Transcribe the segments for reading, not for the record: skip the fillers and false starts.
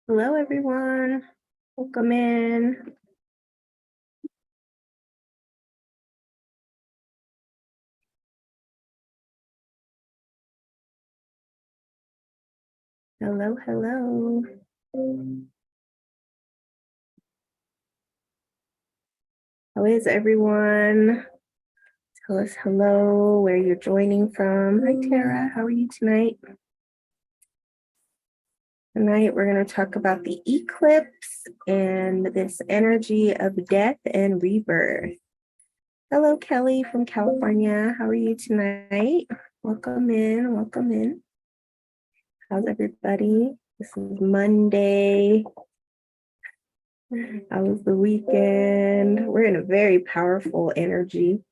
Hello, everyone. Welcome in. Hello, hello. How is everyone? Tell us hello, where you're joining from. Hi, Tara. How are you tonight? Tonight, we're going to talk about the eclipse and this energy of death and rebirth. Hello, Kelly from California. How are you tonight? Welcome in. Welcome in. How's everybody? This is Monday. How was the weekend? We're in a very powerful energy.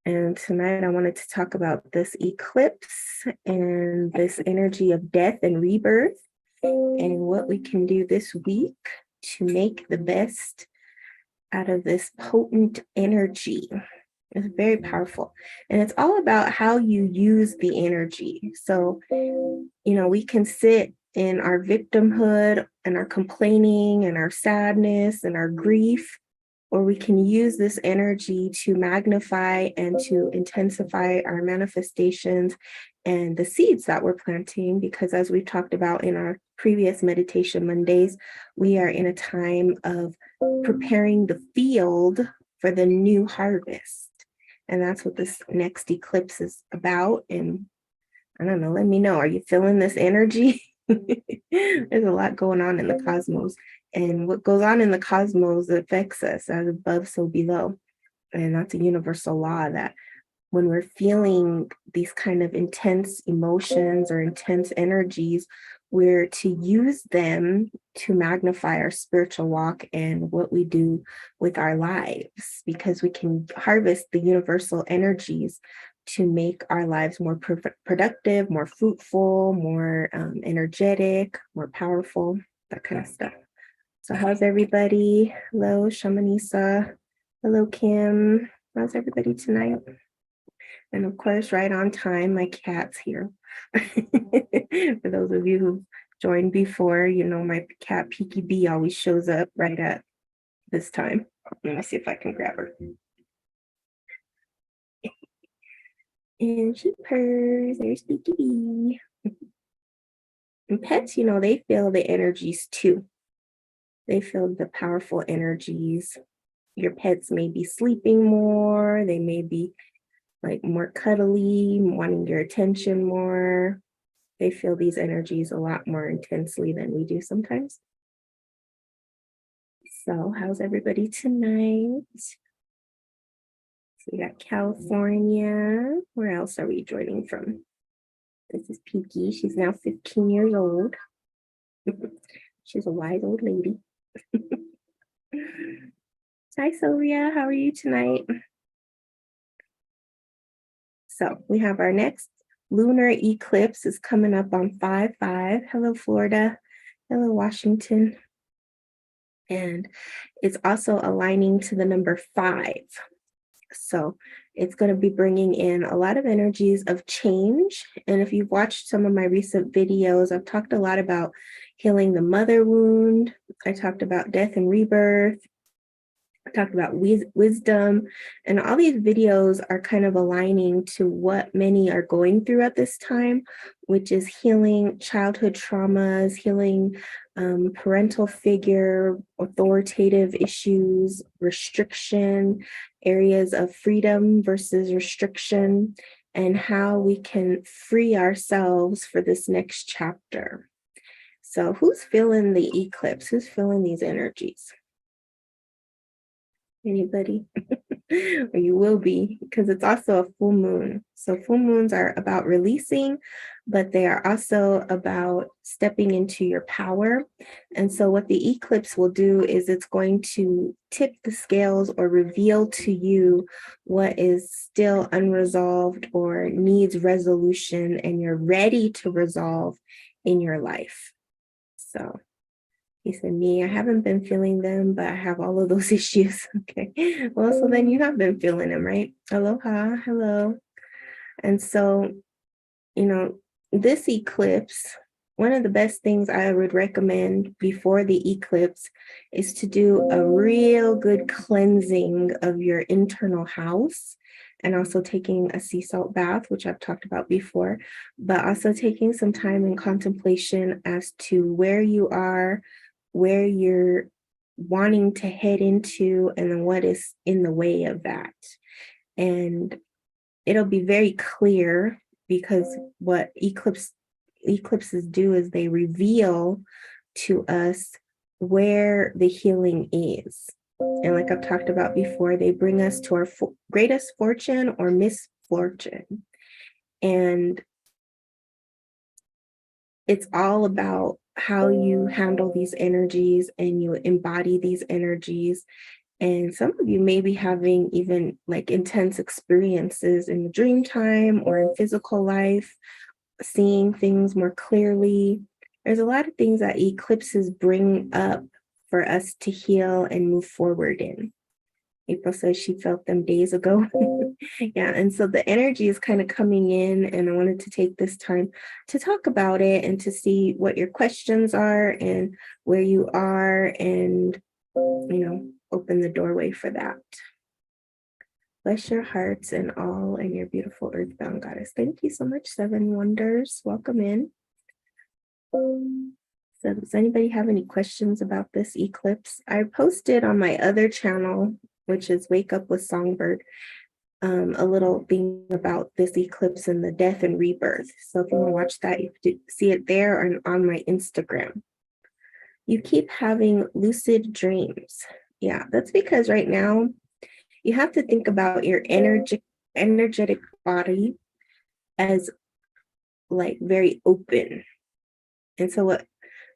And tonight I wanted to talk about this eclipse and this energy of death and rebirth and what we can do this week to make the best out of this potent energy. It's very powerful. And it's all about how you use the energy. So, we can sit in our victimhood and our complaining and our sadness and our grief, or we can use this energy to magnify and to intensify our manifestations and the seeds that we're planting. Because as we've talked about in our previous meditation Mondays, we are in a time of preparing the field for the new harvest. And that's what this next eclipse is about. And I don't know, let me know. Are you feeling this energy? There's a lot going on in the cosmos. And what goes on in the cosmos affects us as above, so below. And that's a universal law that when we're feeling these kind of intense emotions or intense energies, we're to use them to magnify our spiritual walk and what we do with our lives, because we can harvest the universal energies to make our lives more productive, more fruitful, more energetic, more powerful, that kind of stuff. So how's everybody? Hello, Shamanisa. Hello, Kim. How's everybody tonight? And of course, right on time, my cat's here. For those of you who joined before, my cat Peaky Bee always shows up right at this time. Let me see if I can grab her. And she purrs. There's Peaky Bee. And pets, they feel the energies too. They feel the powerful energies. Your pets may be sleeping more. They may be like more cuddly, wanting your attention more. They feel these energies a lot more intensely than we do sometimes. So how's everybody tonight? So we got California. Where else are we joining from? This is Peaky. She's now 15 years old. She's a wise old lady. Hi, Sylvia. How are you tonight? So we have our next lunar eclipse is coming up on 5/5. Hello, Florida. Hello, Washington. And it's also aligning to the number 5. So it's going to be bringing in a lot of energies of change. And if you've watched some of my recent videos, I've talked a lot about healing the mother wound. I talked about death and rebirth. I talked about wisdom, and all these videos are kind of aligning to what many are going through at this time, which is healing childhood traumas, healing parental figure, authoritative issues, restriction, areas of freedom versus restriction, and how we can free ourselves for this next chapter. So who's feeling the eclipse? Who's feeling these energies? Anybody? Or you will be, because it's also a full moon. So full moons are about releasing, but they are also about stepping into your power. And so what the eclipse will do is it's going to tip the scales or reveal to you what is still unresolved or needs resolution, and you're ready to resolve in your life. So he said, me, I haven't been feeling them, but I have all of those issues. Okay. Well, so then you have been feeling them, right? Aloha. Hello. And so, this eclipse one of the best things I would recommend before the eclipse is to do a real good cleansing of your internal house, and also taking a sea salt bath, which I've talked about before, but also taking some time in contemplation as to where you are, where you're wanting to head into, and then what is in the way of that. And it'll be very clear, because what eclipses do is they reveal to us where the healing is. And like I've talked about before, they bring us to our greatest fortune or misfortune. And it's all about how you handle these energies and you embody these energies. And some of you may be having even like intense experiences in the dream time or in physical life, seeing things more clearly. There's a lot of things that eclipses bring up for us to heal and move forward in. April says she felt them days ago. Yeah, and so the energy is kind of coming in, and I wanted to take this time to talk about it and to see what your questions are and where you are, and open the doorway for that. Bless your hearts and all, and your beautiful earthbound goddess. Thank you so much, Seven Wonders. Welcome in. So does anybody have any questions about this eclipse? I posted on my other channel, which is Wake Up with Songbird, a little thing about this eclipse and the death and rebirth. So if you want to watch that, you can see it there and on my Instagram. You keep having lucid dreams. Yeah, that's because right now you have to think about your energetic body as like very open. And so what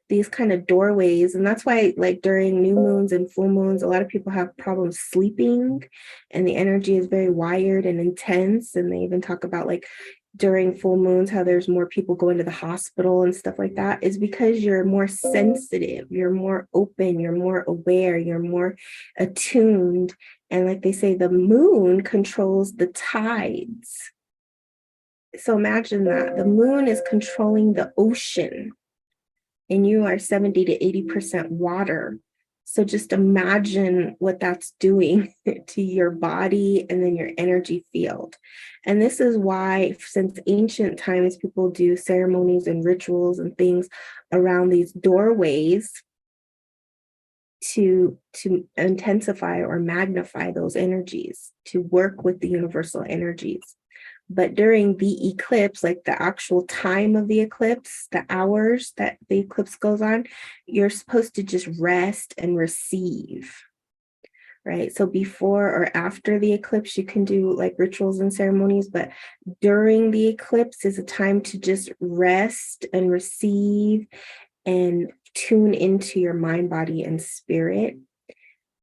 these kind of doorways, and that's why like during new moons and full moons, a lot of people have problems sleeping, and the energy is very wired and intense. And they even talk about like during full moons how there's more people going to the hospital and stuff like that, is because you're more sensitive, you're more open, you're more aware, you're more attuned. And like they say, the moon controls the tides. So imagine that the moon is controlling the ocean, and you are 70 to 80% water. So just imagine what that's doing to your body and then your energy field. And this is why, since ancient times, people do ceremonies and rituals and things around these doorways to intensify or magnify those energies, to work with the universal energies. But during the eclipse, like the actual time of the eclipse, the hours that the eclipse goes on, you're supposed to just rest and receive, right? So before or after the eclipse, you can do like rituals and ceremonies, but during the eclipse is a time to just rest and receive and tune into your mind, body, and spirit.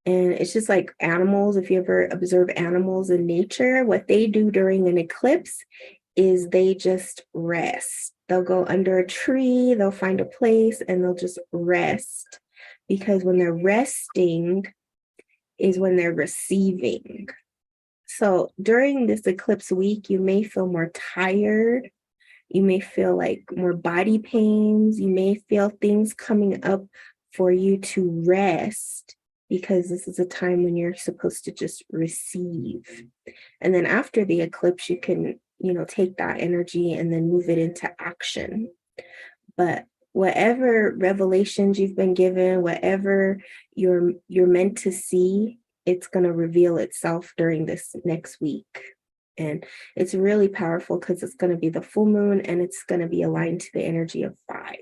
And it's just like animals. If you ever observe animals in nature, what they do during an eclipse is they just rest. They'll go under a tree, they'll find a place, and they'll just rest. Because when they're resting is when they're receiving. So during this eclipse week, you may feel more tired. You may feel like more body pains. You may feel things coming up for you to rest, because this is a time when you're supposed to just receive. And then after the eclipse, you can, take that energy and then move it into action. But whatever revelations you've been given, whatever you're meant to see, it's going to reveal itself during this next week. And it's really powerful because it's going to be the full moon, and it's going to be aligned to the energy of 5.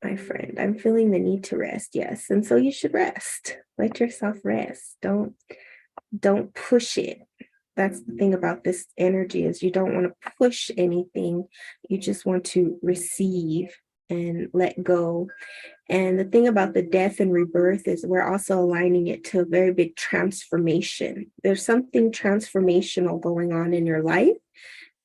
My friend, I'm feeling the need to rest. Yes. And so you should rest. Let yourself rest. Don't push it. That's the thing about this energy, is you don't want to push anything. You just want to receive and let go. And the thing about the death and rebirth is we're also aligning it to a very big transformation. There's something transformational going on in your life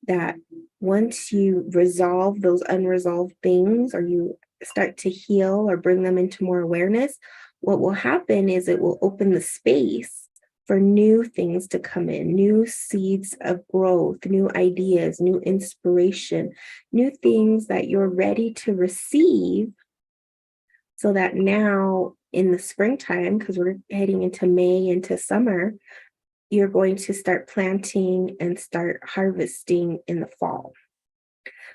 that once you resolve those unresolved things, or you start to heal or bring them into more awareness, what will happen is it will open the space for new things to come in, new seeds of growth, new ideas, new inspiration, new things that you're ready to receive, so that now in the springtime, because we're heading into May, into summer, you're going to start planting and start harvesting in the fall.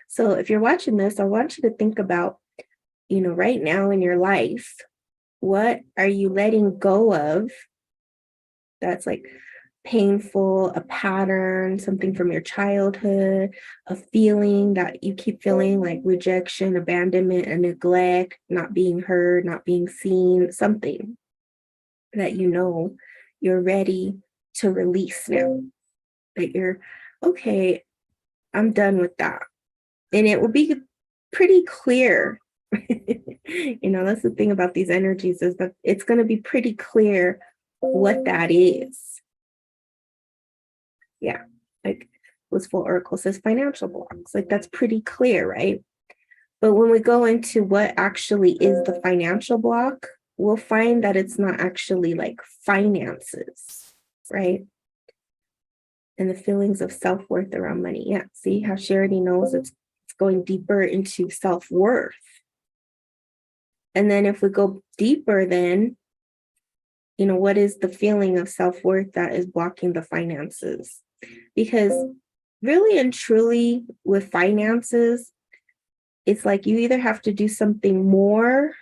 So if you're watching this, I want you to think about, right now in your life, what are you letting go of that's like painful, a pattern, something from your childhood, a feeling that you keep feeling like rejection, abandonment, and neglect, not being heard, not being seen, something that you're ready to release now, that you're okay, I'm done with that. And it will be pretty clear. That's the thing about these energies, is that it's going to be pretty clear what that is. Yeah, like Blissful Oracle says, financial blocks. Like, that's pretty clear, right? But when we go into what actually is the financial block, we'll find that it's not actually like finances, right? And the feelings of self-worth around money. Yeah, see how she already knows it's going deeper into self-worth. And then if we go deeper, then, what is the feeling of self-worth that is blocking the finances? Because really and truly with finances, it's like you either have to do something more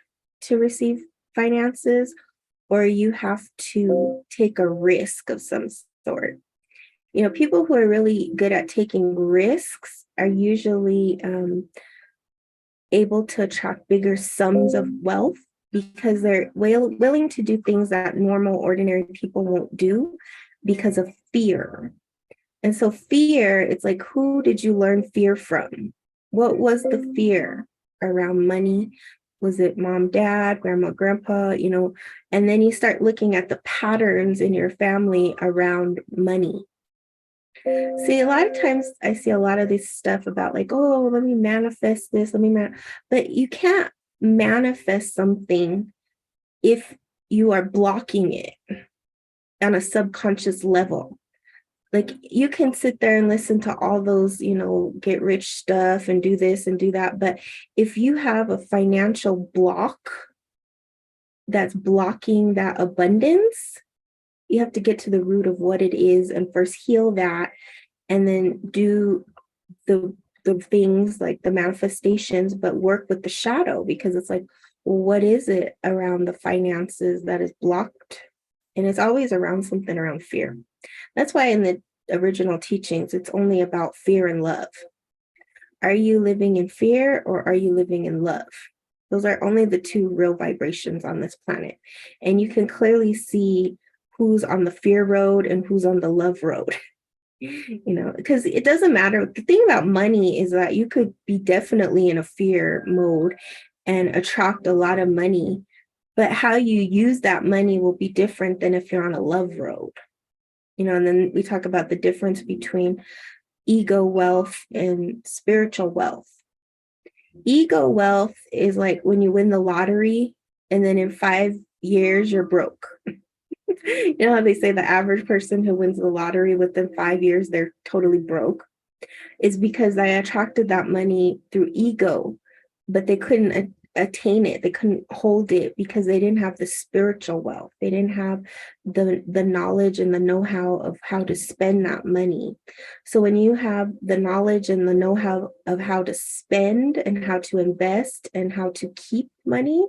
to receive finances, or you have to take a risk of some sort. People who are really good at taking risks are usually able to attract bigger sums of wealth, because they're willing to do things that normal, ordinary people won't do because of fear. And so fear, it's like, who did you learn fear from? What was the fear around money? Was it mom, dad, grandma, grandpa, And then you start looking at the patterns in your family around money. See, a lot of times I see a lot of this stuff about like, oh, let me manifest this, but you can't manifest something if you are blocking it on a subconscious level. Like, you can sit there and listen to all those, get rich stuff and do this and do that. But if you have a financial block that's blocking that abundance, you have to get to the root of what it is and first heal that, and then do the things like the manifestations, but work with the shadow, because it's like, well, what is it around the finances that is blocked? And it's always around something around fear. That's why in the original teachings, it's only about fear and love. Are you living in fear, or are you living in love? Those are only the two real vibrations on this planet. And you can clearly see who's on the fear road and who's on the love road. Because it doesn't matter. The thing about money is that you could be definitely in a fear mode and attract a lot of money, but how you use that money will be different than if you're on a love road. And then we talk about the difference between ego wealth and spiritual wealth. Ego wealth is like when you win the lottery and then in 5 years you're broke. You know how they say the average person who wins the lottery within 5 years, they're totally broke? It's because they attracted that money through ego, but they couldn't attain it. They couldn't hold it because they didn't have the spiritual wealth. They didn't have the knowledge and the know-how of how to spend that money. So when you have the knowledge and the know-how of how to spend and how to invest and how to keep money,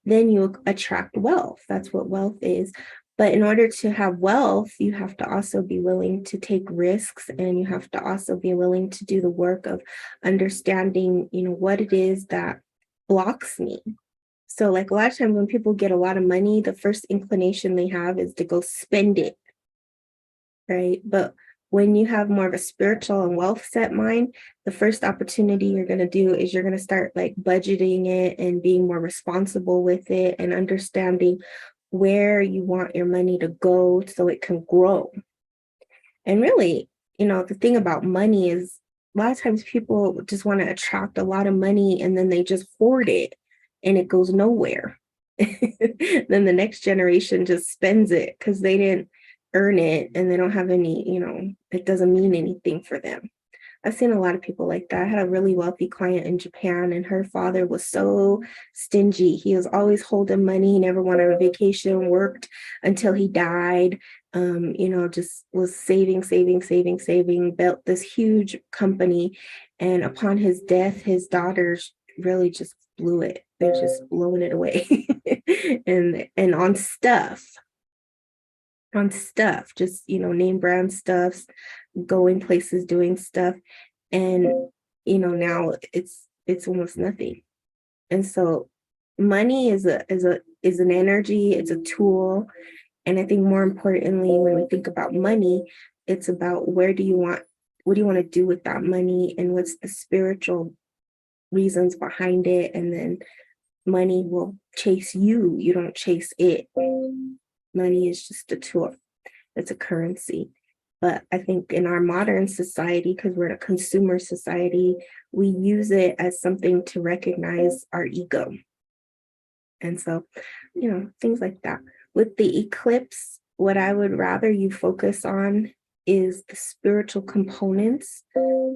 then you attract wealth. That's what wealth is. But in order to have wealth, you have to also be willing to take risks, and you have to also be willing to do the work of understanding, what it is that blocks me. So like a lot of times when people get a lot of money, the first inclination they have is to go spend it, right? But when you have more of a spiritual and wealth set mind, the first opportunity you're going to do is you're going to start like budgeting it and being more responsible with it and understanding where you want your money to go so it can grow. And really, the thing about money is a lot of times people just want to attract a lot of money and then they just hoard it and it goes nowhere. Then the next generation just spends it because they didn't earn it and they don't have any, it doesn't mean anything for them. I've seen a lot of people like that. I had a really wealthy client in Japan, and her father was so stingy. He was always holding money. He never went on a vacation, worked until he died. Just was saving, saving, saving, saving, built this huge company. And upon his death, his daughters really just blew it. They're just blowing it away. and on stuff, just name brand stuffs, going places, doing stuff, and now it's almost nothing. And so money is an energy, it's a tool. And I think more importantly, when we think about money, it's about what do you want to do with that money, and what's the spiritual reasons behind it. And then money will chase you. You don't chase it. Money is just a tool. It's a currency. But I think in our modern society, because we're in a consumer society, we use it as something to recognize our ego. And so, things like that. With the eclipse, what I would rather you focus on is the spiritual components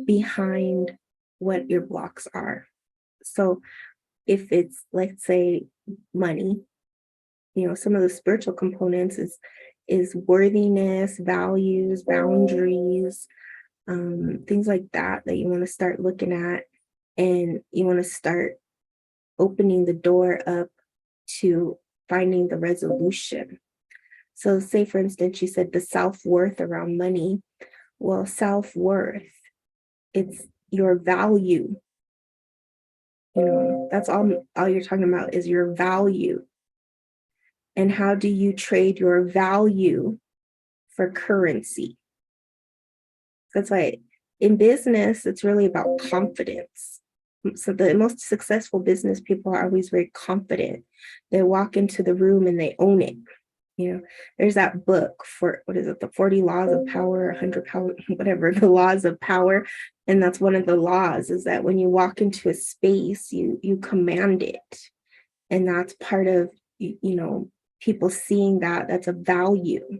behind what your blocks are. So if it's, let's say, money, some of the spiritual components is worthiness, values, boundaries, things like that you want to start looking at, and you want to start opening the door up to finding the resolution. So say, for instance, you said the self-worth around money. Well, self-worth, it's your value. That's all you're talking about is your value. And how do you trade your value for currency? That's why in business, it's really about confidence. So the most successful business people are always very confident. They walk into the room and they own it. There's that book for, what is it, the 40 laws of power, 100 power, whatever, the laws of power. And that's one of the laws, is that when you walk into a space, you command it. And that's part of, people seeing that's a value.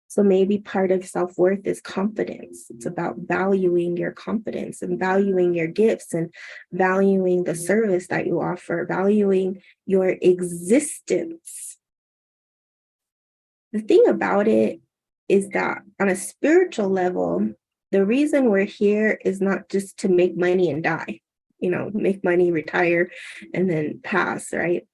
So maybe part of self-worth is confidence. It's about valuing your confidence and valuing your gifts and valuing the service that you offer, valuing your existence. The thing about it is that on a spiritual level, the reason we're here is not just to make money and die, make money, retire, and then pass, right?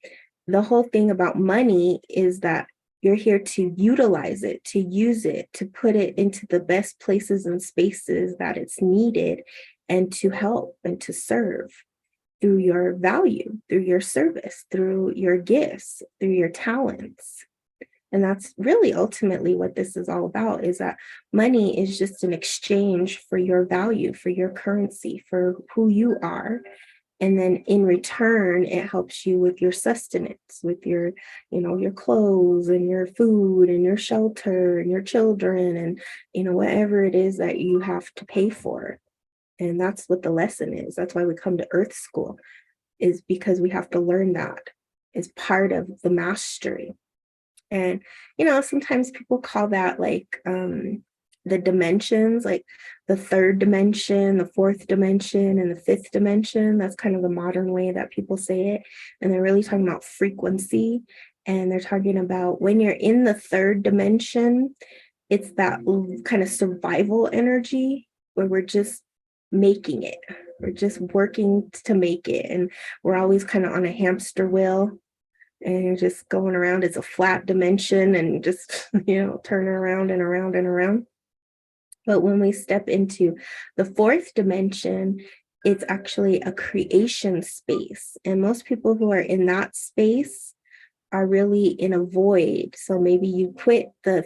The whole thing about money is that you're here to utilize it, to use it, to put it into the best places and spaces that it's needed, and to help and to serve through your value, through your service, through your gifts, through your talents. And that's really ultimately what this is all about, is that money is just an exchange for your value, for your currency, for who you are. And then in return, it helps you with your sustenance, with your clothes and your food and your shelter and your children and, whatever it is that you have to pay for. And that's what the lesson is. That's why we come to Earth School, is because we have to learn that as part of the mastery. And, sometimes people call that like the dimensions, like the third dimension, the fourth dimension, and the fifth dimension. That's kind of the modern way that people say it. And they're really talking about frequency. And they're talking about when you're in the third dimension, it's that kind of survival energy where we're just making it. We're just working to make it. And we're always kind of on a hamster wheel. And you're just going around. It's a flat dimension and just, turning around and around and around. But when we step into the fourth dimension, it's actually a creation space. And most people who are in that space are really in a void. So maybe you quit the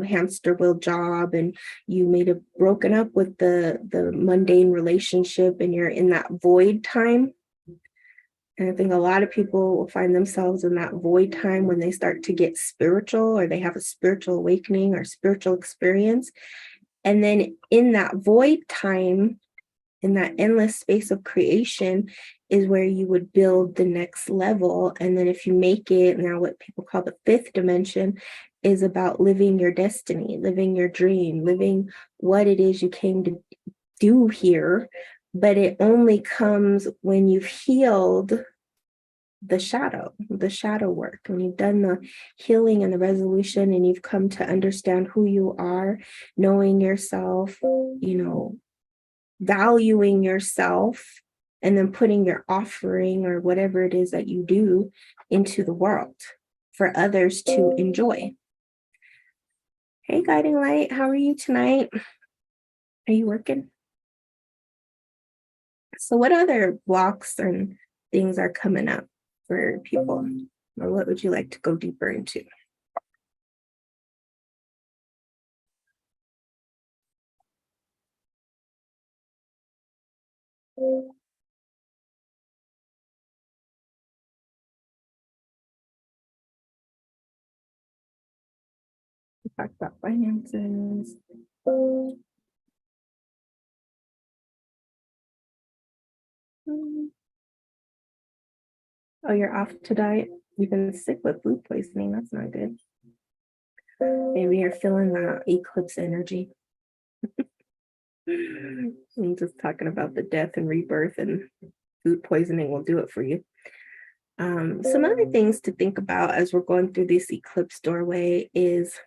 hamster wheel job and you may have broken up with the mundane relationship, and you're in that void time. And I think a lot of people will find themselves in that void time when they start to get spiritual, or they have a spiritual awakening or spiritual experience. And then in that void time, in that endless space of creation, is where you would build the next level. And then if you make it, now what people call the fifth dimension, is about living your destiny, living your dream, living what it is you came to do here. But it only comes when you've healed the shadow work, when you've done the healing and the resolution and you've come to understand who you are, knowing yourself, valuing yourself, and then putting your offering or whatever it is that you do into the world for others to enjoy. Hey, guiding light, how are you tonight? Are you working? So what other blocks and things are coming up for people? Or what would you like to go deeper into? We talked about finances. Oh, you're off to diet? You've been sick with food poisoning. That's not good. Maybe you're feeling that eclipse energy. I'm just talking about the death and rebirth, and food poisoning will do it for you. Some other things to think about as we're going through this eclipse doorway is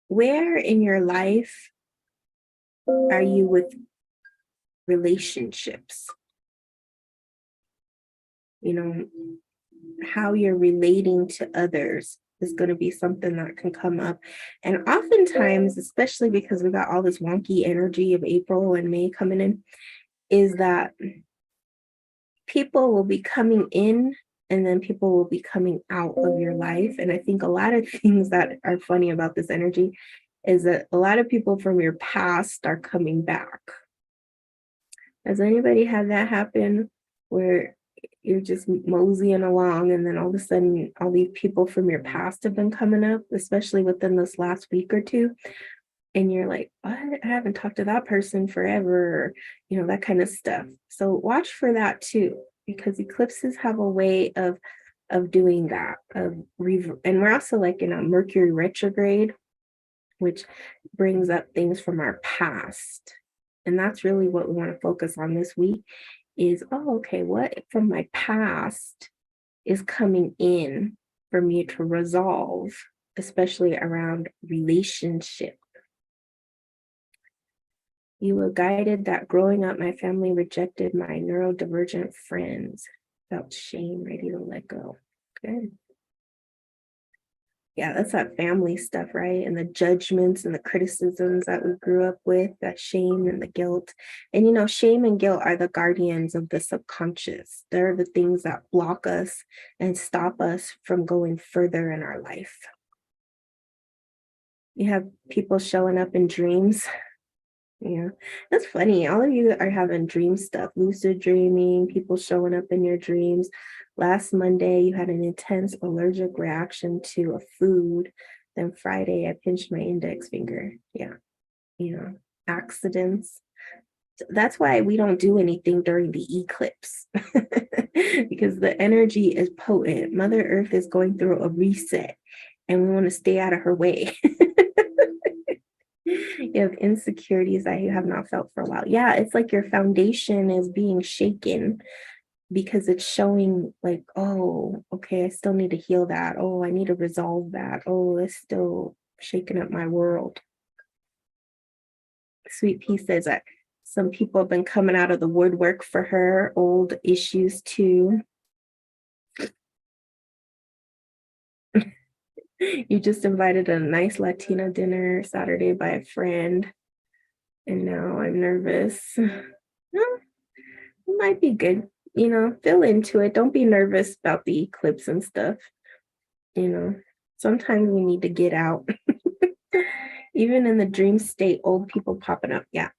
where in your life are you with relationships? How you're relating to others is going to be something that can come up. And oftentimes, especially because we got all this wonky energy of April and May coming in, is that people will be coming in and then people will be coming out of your life. And I think a lot of things that are funny about this energy is that a lot of people from your past are coming back. Has anybody had that happen where you're just moseying along and then all of a sudden all these people from your past have been coming up, especially within this last week or two, and you're like, what? I haven't talked to that person forever, or, that kind of stuff. So watch for that too, because eclipses have a way of doing that, and we're also like in a Mercury retrograde, which brings up things from our past. And that's really what we want to focus on this week is, okay, what from my past is coming in for me to resolve, especially around relationship. You were guided that growing up, my family rejected my neurodivergent friends, felt shame, ready to let go. Good. Yeah, that's that family stuff, right? And the judgments and the criticisms that we grew up with, that shame and the guilt. And shame and guilt are the guardians of the subconscious. They're the things that block us and stop us from going further in our life. You have people showing up in dreams. Yeah, that's funny. All of you are having dream stuff, lucid dreaming, people showing up in your dreams. Last Monday, you had an intense allergic reaction to a food. Then Friday, I pinched my index finger. Yeah, accidents. That's why we don't do anything during the eclipse because the energy is potent. Mother Earth is going through a reset and we want to stay out of her way. You have insecurities that you have not felt for a while. Yeah, it's like your foundation is being shaken because it's showing like, oh, okay, I still need to heal that. Oh, I need to resolve that. Oh, it's still shaking up my world. Sweet Pea says that some people have been coming out of the woodwork for her, old issues too. You just invited a nice Latina dinner Saturday by a friend, and now I'm nervous. No, it might be good. Feel into it. Don't be nervous about the eclipse and stuff. Sometimes we need to get out. Even in the dream state, old people popping up. Yeah,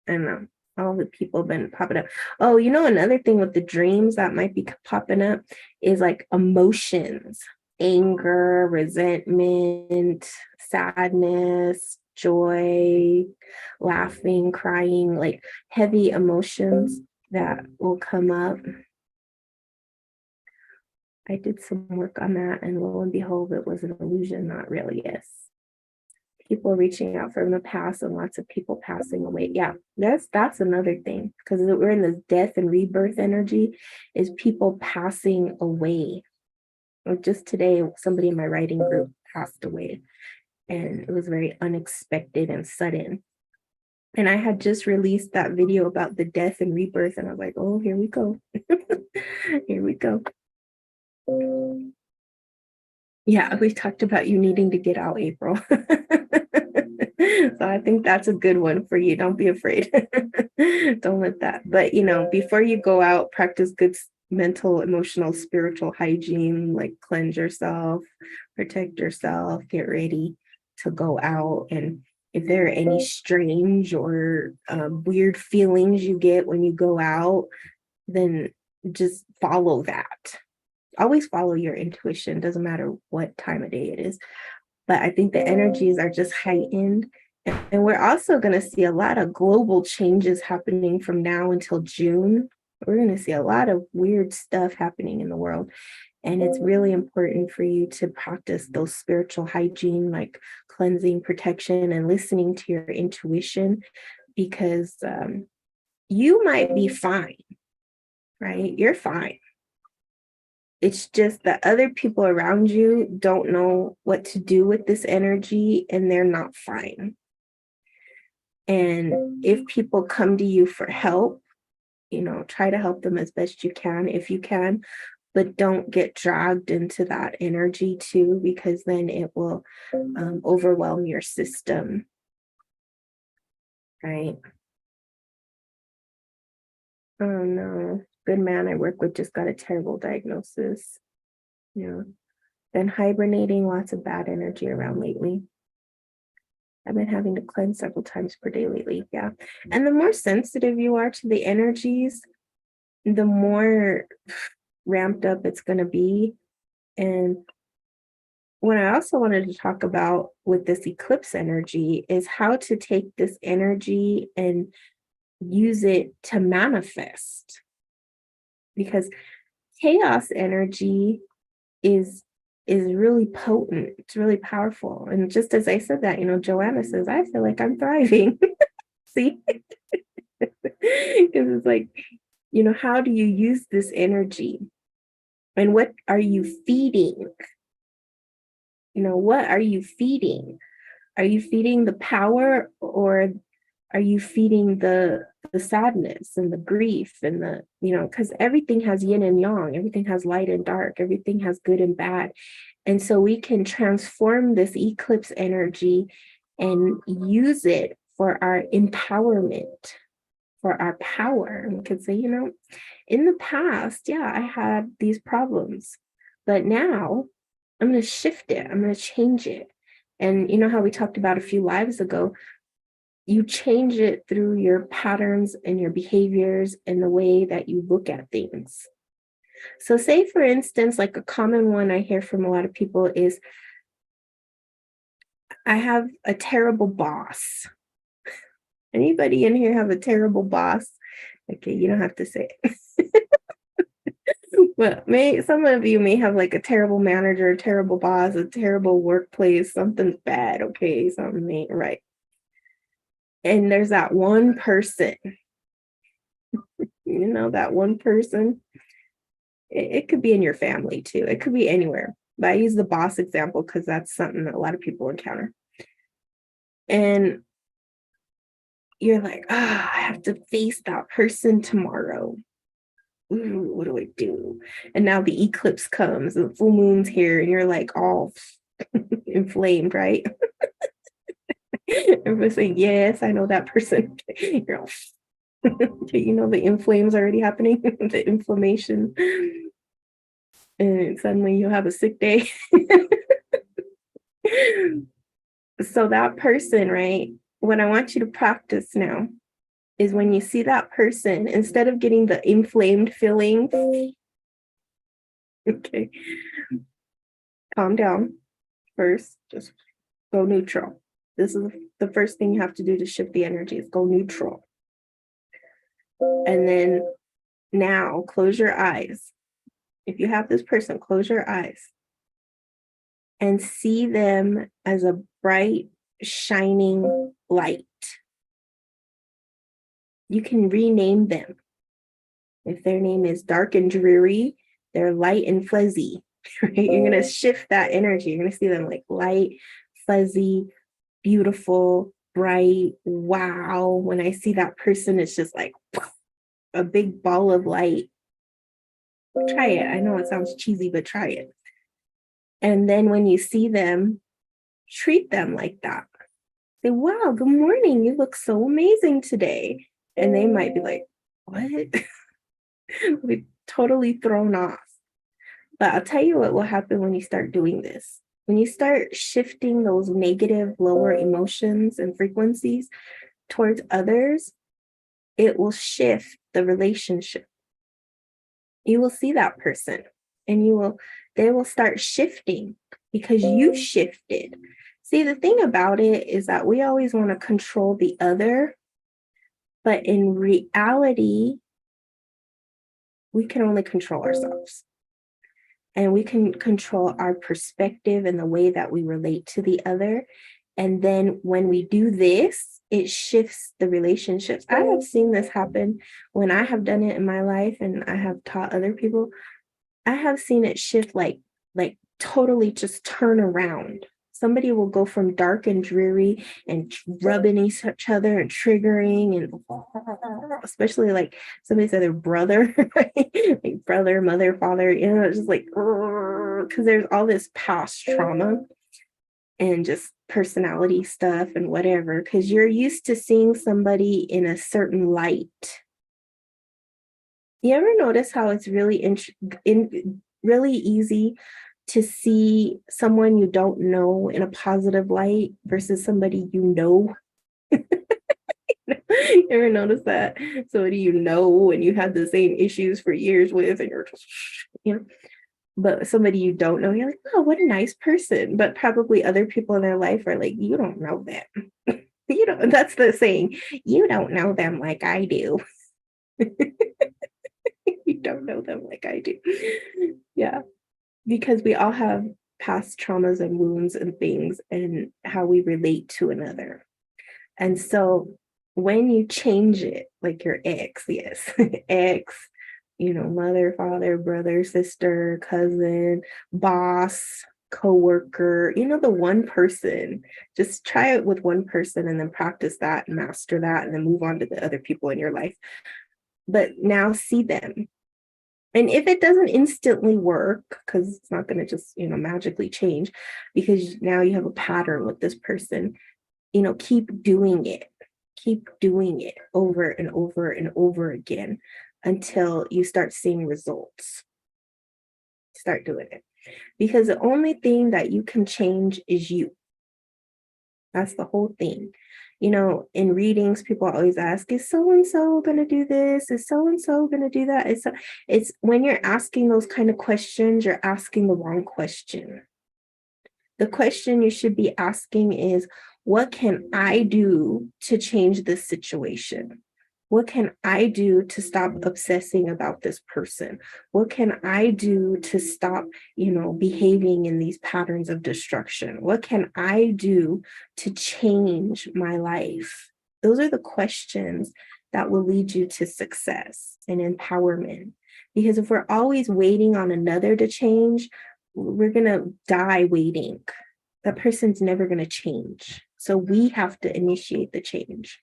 I know. All the people have been popping up. Oh, another thing with the dreams that might be popping up is like emotions, anger, resentment, sadness, joy, laughing, crying, like heavy emotions that will come up. I did some work on that, and lo and behold, it was an illusion, not really. Yes. People reaching out from the past and lots of people passing away. Yeah, that's another thing, because we're in this death and rebirth energy, is people passing away. Like just today, somebody in my writing group passed away, and it was very unexpected and sudden. And I had just released that video about the death and rebirth, and I was like, oh, here we go. Here we go. Yeah, we talked about you needing to get out, April. So I think that's a good one for you. Don't be afraid. Don't let that. But, before you go out, practice good mental, emotional, spiritual hygiene, like cleanse yourself, protect yourself, get ready to go out. And if there are any strange or weird feelings you get when you go out, then just follow that. Always follow your intuition. Doesn't matter what time of day it is. But I think the energies are just heightened. And we're also going to see a lot of global changes happening from now until June. We're going to see a lot of weird stuff happening in the world. And it's really important for you to practice those spiritual hygiene, like cleansing, protection, and listening to your intuition, because you might be fine, right? You're fine. It's just that other people around you don't know what to do with this energy, and they're not fine. And if people come to you for help, try to help them as best you can, if you can, but don't get dragged into that energy too, because then it will overwhelm your system, right? Oh no, good man I work with just got a terrible diagnosis. Been hibernating, lots of bad energy around lately. I've been having to cleanse several times per day lately. Yeah. And the more sensitive you are to the energies, the more ramped up it's going to be. And what I also wanted to talk about with this eclipse energy is how to take this energy and use it to manifest. Because chaos energy is really potent. It's really powerful. And just as I said that, Joanna says, I feel like I'm thriving. See? Because it's like, how do you use this energy? And what are you feeding? What are you feeding? Are you feeding the power, or are you feeding the sadness and the grief and the, because everything has yin and yang, everything has light and dark, everything has good and bad. And so we can transform this eclipse energy and use it for our empowerment, for our power. And we could say, in the past, yeah, I had these problems, but now I'm going to shift it. I'm going to change it. And you know how we talked about a few lives ago, you change it through your patterns and your behaviors and the way that you look at things. So say, for instance, like a common one I hear from a lot of people is, I have a terrible boss. Anybody in here have a terrible boss? Okay, you don't have to say it. But some of you may have like a terrible manager, a terrible boss, a terrible workplace, something's bad, okay, something ain't right. And there's that one person, that one person. It could be in your family too. It could be anywhere. But I use the boss example because that's something that a lot of people encounter. And you're like, I have to face that person tomorrow. Ooh, what do I do? And now the eclipse comes, the full moon's here, and you're like all inflamed, right? Everybody's saying, yes, I know that person. You're all, the inflame's already happening, the inflammation. And suddenly you'll have a sick day. So that person, right? What I want you to practice now is when you see that person, instead of getting the inflamed feeling, okay, calm down first, just go neutral. This is the first thing you have to do to shift the energy, is go neutral. And then now close your eyes If you have this person, close your eyes and see them as a bright, shining light. You can rename them. If their name is dark and dreary, they're light and fuzzy, right? You're going to shift that energy. You're going to see them like light, fuzzy, beautiful, bright. Wow. When I see that person, it's just like a big ball of light. Try it. I know it sounds cheesy, but try it. And then when you see them, treat them like that. Say, wow, good morning. You look so amazing today. And they might be like, what? Be totally thrown off. But I'll tell you what will happen when you start doing this. When you start shifting those negative, lower emotions and frequencies towards others, it will shift the relationship. You will see that person and they will start shifting because you shifted. See, the thing about it is that we always want to control the other, but in reality, we can only control ourselves. And we can control our perspective and the way that we relate to the other. And then when we do this, it shifts the relationships. I have seen this happen when I have done it in my life and I have taught other people. I have seen it shift like totally just turn around. Somebody will go from dark and dreary and rubbing each other and triggering, and especially like somebody said their brother, like brother, mother, father, it's just like, because there's all this past trauma and just personality stuff and whatever, because you're used to seeing somebody in a certain light. You ever notice how it's really really easy to see someone you don't know in a positive light versus somebody you know? You ever notice that? Somebody you know and you had the same issues for years with, and you're just, but somebody you don't know, you're like, oh, what a nice person. But probably other people in their life are like, you don't know them. You don't, that's the saying, you don't know them like I do. You don't know them like I do. Yeah. Because we all have past traumas and wounds and things and how we relate to another. And so when you change it, like your ex, yes, ex, mother, father, brother, sister, cousin, boss, coworker, the one person, just try it with one person and then practice that and master that and then move on to the other people in your life. But now see them. And if it doesn't instantly work, because it's not going to just, magically change, because now you have a pattern with this person, keep doing it. Keep doing it over and over and over again until you start seeing results. Start doing it. Because the only thing that you can change is you. That's the whole thing. In readings, people always ask, is so-and-so going to do this? Is so-and-so going to do that? It's when you're asking those kind of questions, you're asking the wrong question. The question you should be asking is, what can I do to change this situation? What can I do to stop obsessing about this person? What can I do to stop, behaving in these patterns of destruction? What can I do to change my life? Those are the questions that will lead you to success and empowerment. Because if we're always waiting on another to change, we're going to die waiting. That person's never going to change. So we have to initiate the change.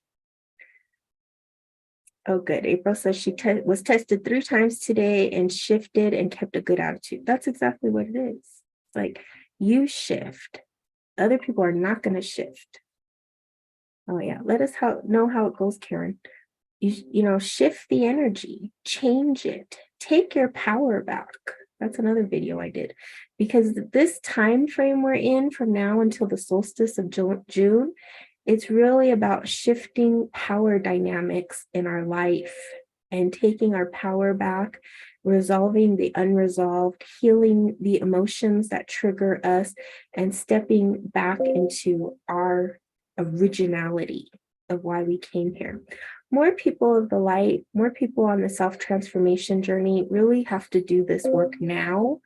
Oh, good. April says she was tested 3 times today and shifted and kept a good attitude. That's exactly what it is. It's like you shift. Other people are not going to shift. Oh, yeah. Let us know how it goes, Karen. Shift the energy, change it, take your power back. That's another video I did, because this time frame we're in from now until the solstice of June, it's really about shifting power dynamics in our life and taking our power back, resolving the unresolved, healing the emotions that trigger us, and stepping back into our originality of why we came here. more people of the light, more people on the self-transformation journey really have to do this work now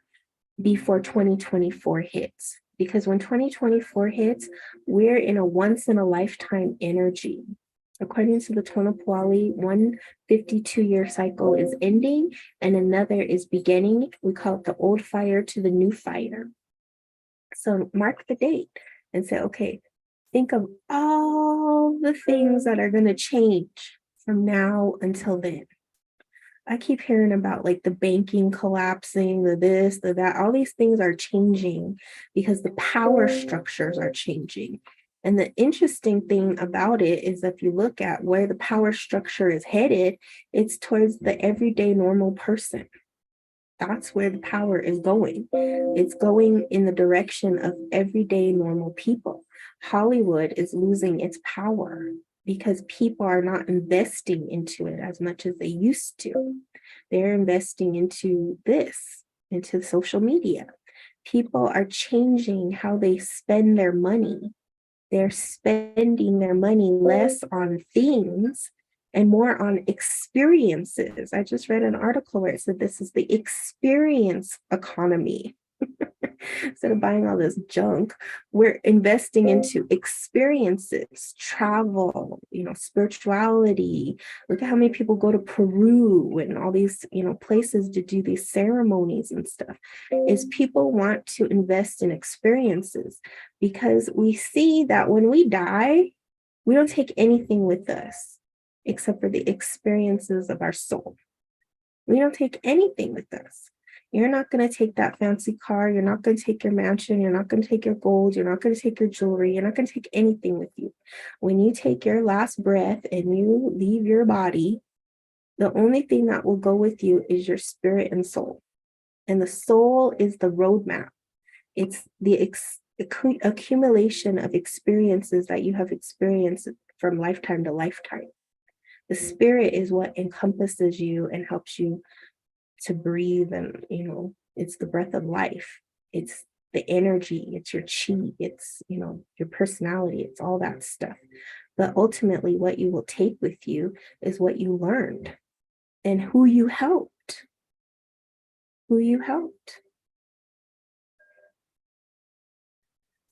before 2024 hits. Because when 2024 hits, we're in a once in a lifetime energy. According to the Tonopawali, one 52-year cycle is ending and another is beginning. We call it the old fire to the new fire. So mark the date and say, okay, think of all the things that are going to change from now until then. I keep hearing about like the banking collapsing, the this, the that, all these things are changing because the power structures are changing. And the interesting thing about it is if you look at where the power structure is headed, it's towards the everyday normal person. That's where the power is going. It's going in the direction of everyday normal people. Hollywood is losing its power because people are not investing into it as much as they used to. They're investing into this, into social media. People are changing how they spend their money. They're spending their money less on things and more on experiences. I just read an article where it said this is the experience economy. Instead of buying all this junk, we're investing into experiences, travel, spirituality. Look at how many people go to Peru and all these, places to do these ceremonies and stuff. Is people want to invest in experiences because we see that when we die, we don't take anything with us except for the experiences of our soul. We don't take anything with us. You're not going to take that fancy car. You're not going to take your mansion. You're not going to take your gold. You're not going to take your jewelry. You're not going to take anything with you. When you take your last breath and you leave your body, the only thing that will go with you is your spirit and soul. And the soul is the roadmap. It's the accumulation of experiences that you have experienced from lifetime to lifetime. The spirit is what encompasses you and helps you to breathe, and it's the breath of life. It's the energy, it's your chi, it's your personality, it's all that stuff. But ultimately what you will take with you is what you learned and who you helped.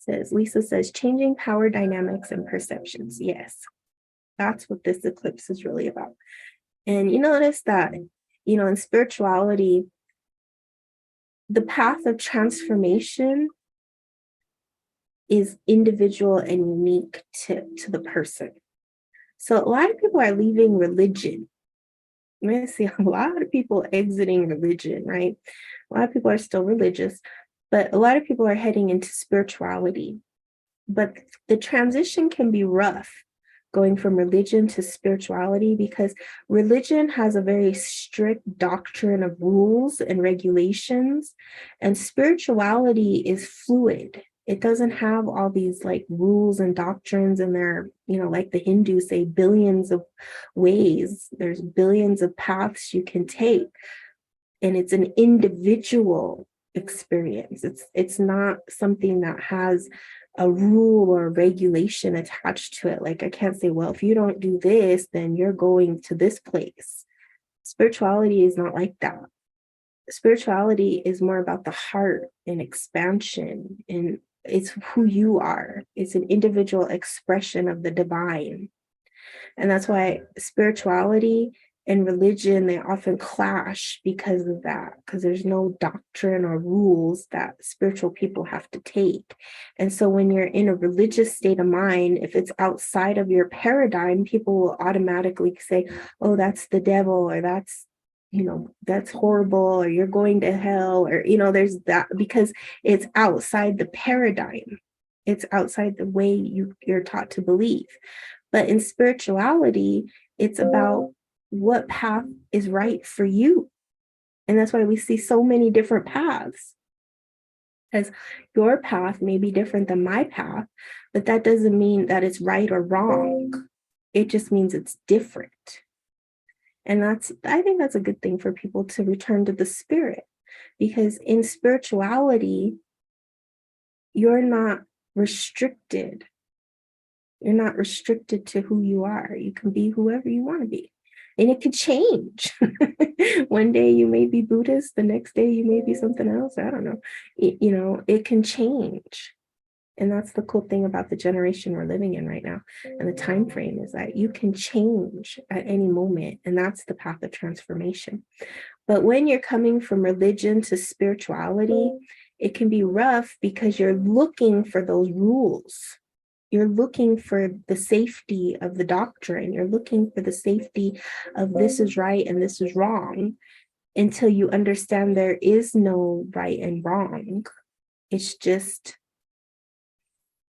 Lisa says changing power dynamics and perceptions. Yes, that's what this eclipse is really about. And you notice that in spirituality, the path of transformation is individual and unique to the person. So a lot of people are leaving religion. I'm going to see a lot of people exiting religion, right? A lot of people are still religious, but a lot of people are heading into spirituality. But the transition can be rough, going from religion to spirituality, because religion has a very strict doctrine of rules and regulations, and spirituality is fluid. It doesn't have all these like rules and doctrines, and there, like the Hindus say, billions of ways. There's billions of paths you can take, and it's an individual experience. It's not something that has a rule or regulation attached to it. Like I can't say, well, if you don't do this, then you're going to this place. Spirituality is not like that. Spirituality is more about the heart and expansion, and it's who you are. It's an individual expression of the divine. And that's why spirituality and religion, they often clash because of that, because there's no doctrine or rules that spiritual people have to take. And so when you're in a religious state of mind, if it's outside of your paradigm, people will automatically say, oh, that's the devil, or that's horrible, or you're going to hell, or there's that, because it's outside the paradigm. It's outside the way you're taught to believe. But in spirituality, it's about what path is right for you. And that's why we see so many different paths. Because your path may be different than my path, but that doesn't mean that it's right or wrong. It just means it's different. And I think that's a good thing for people to return to the spirit, because in spirituality, you're not restricted You're not restricted to who you are. You can be whoever you want to be. And it could change. One day you may be Buddhist, the next day you may be something else. I don't know. It can change. And that's the cool thing about the generation we're living in right now. And the time frame is that you can change at any moment. And that's the path of transformation. But when you're coming from religion to spirituality, it can be rough because you're looking for those rules. You're looking for the safety of the doctrine. You're looking for the safety of this is right and this is wrong, until you understand there is no right and wrong. It's just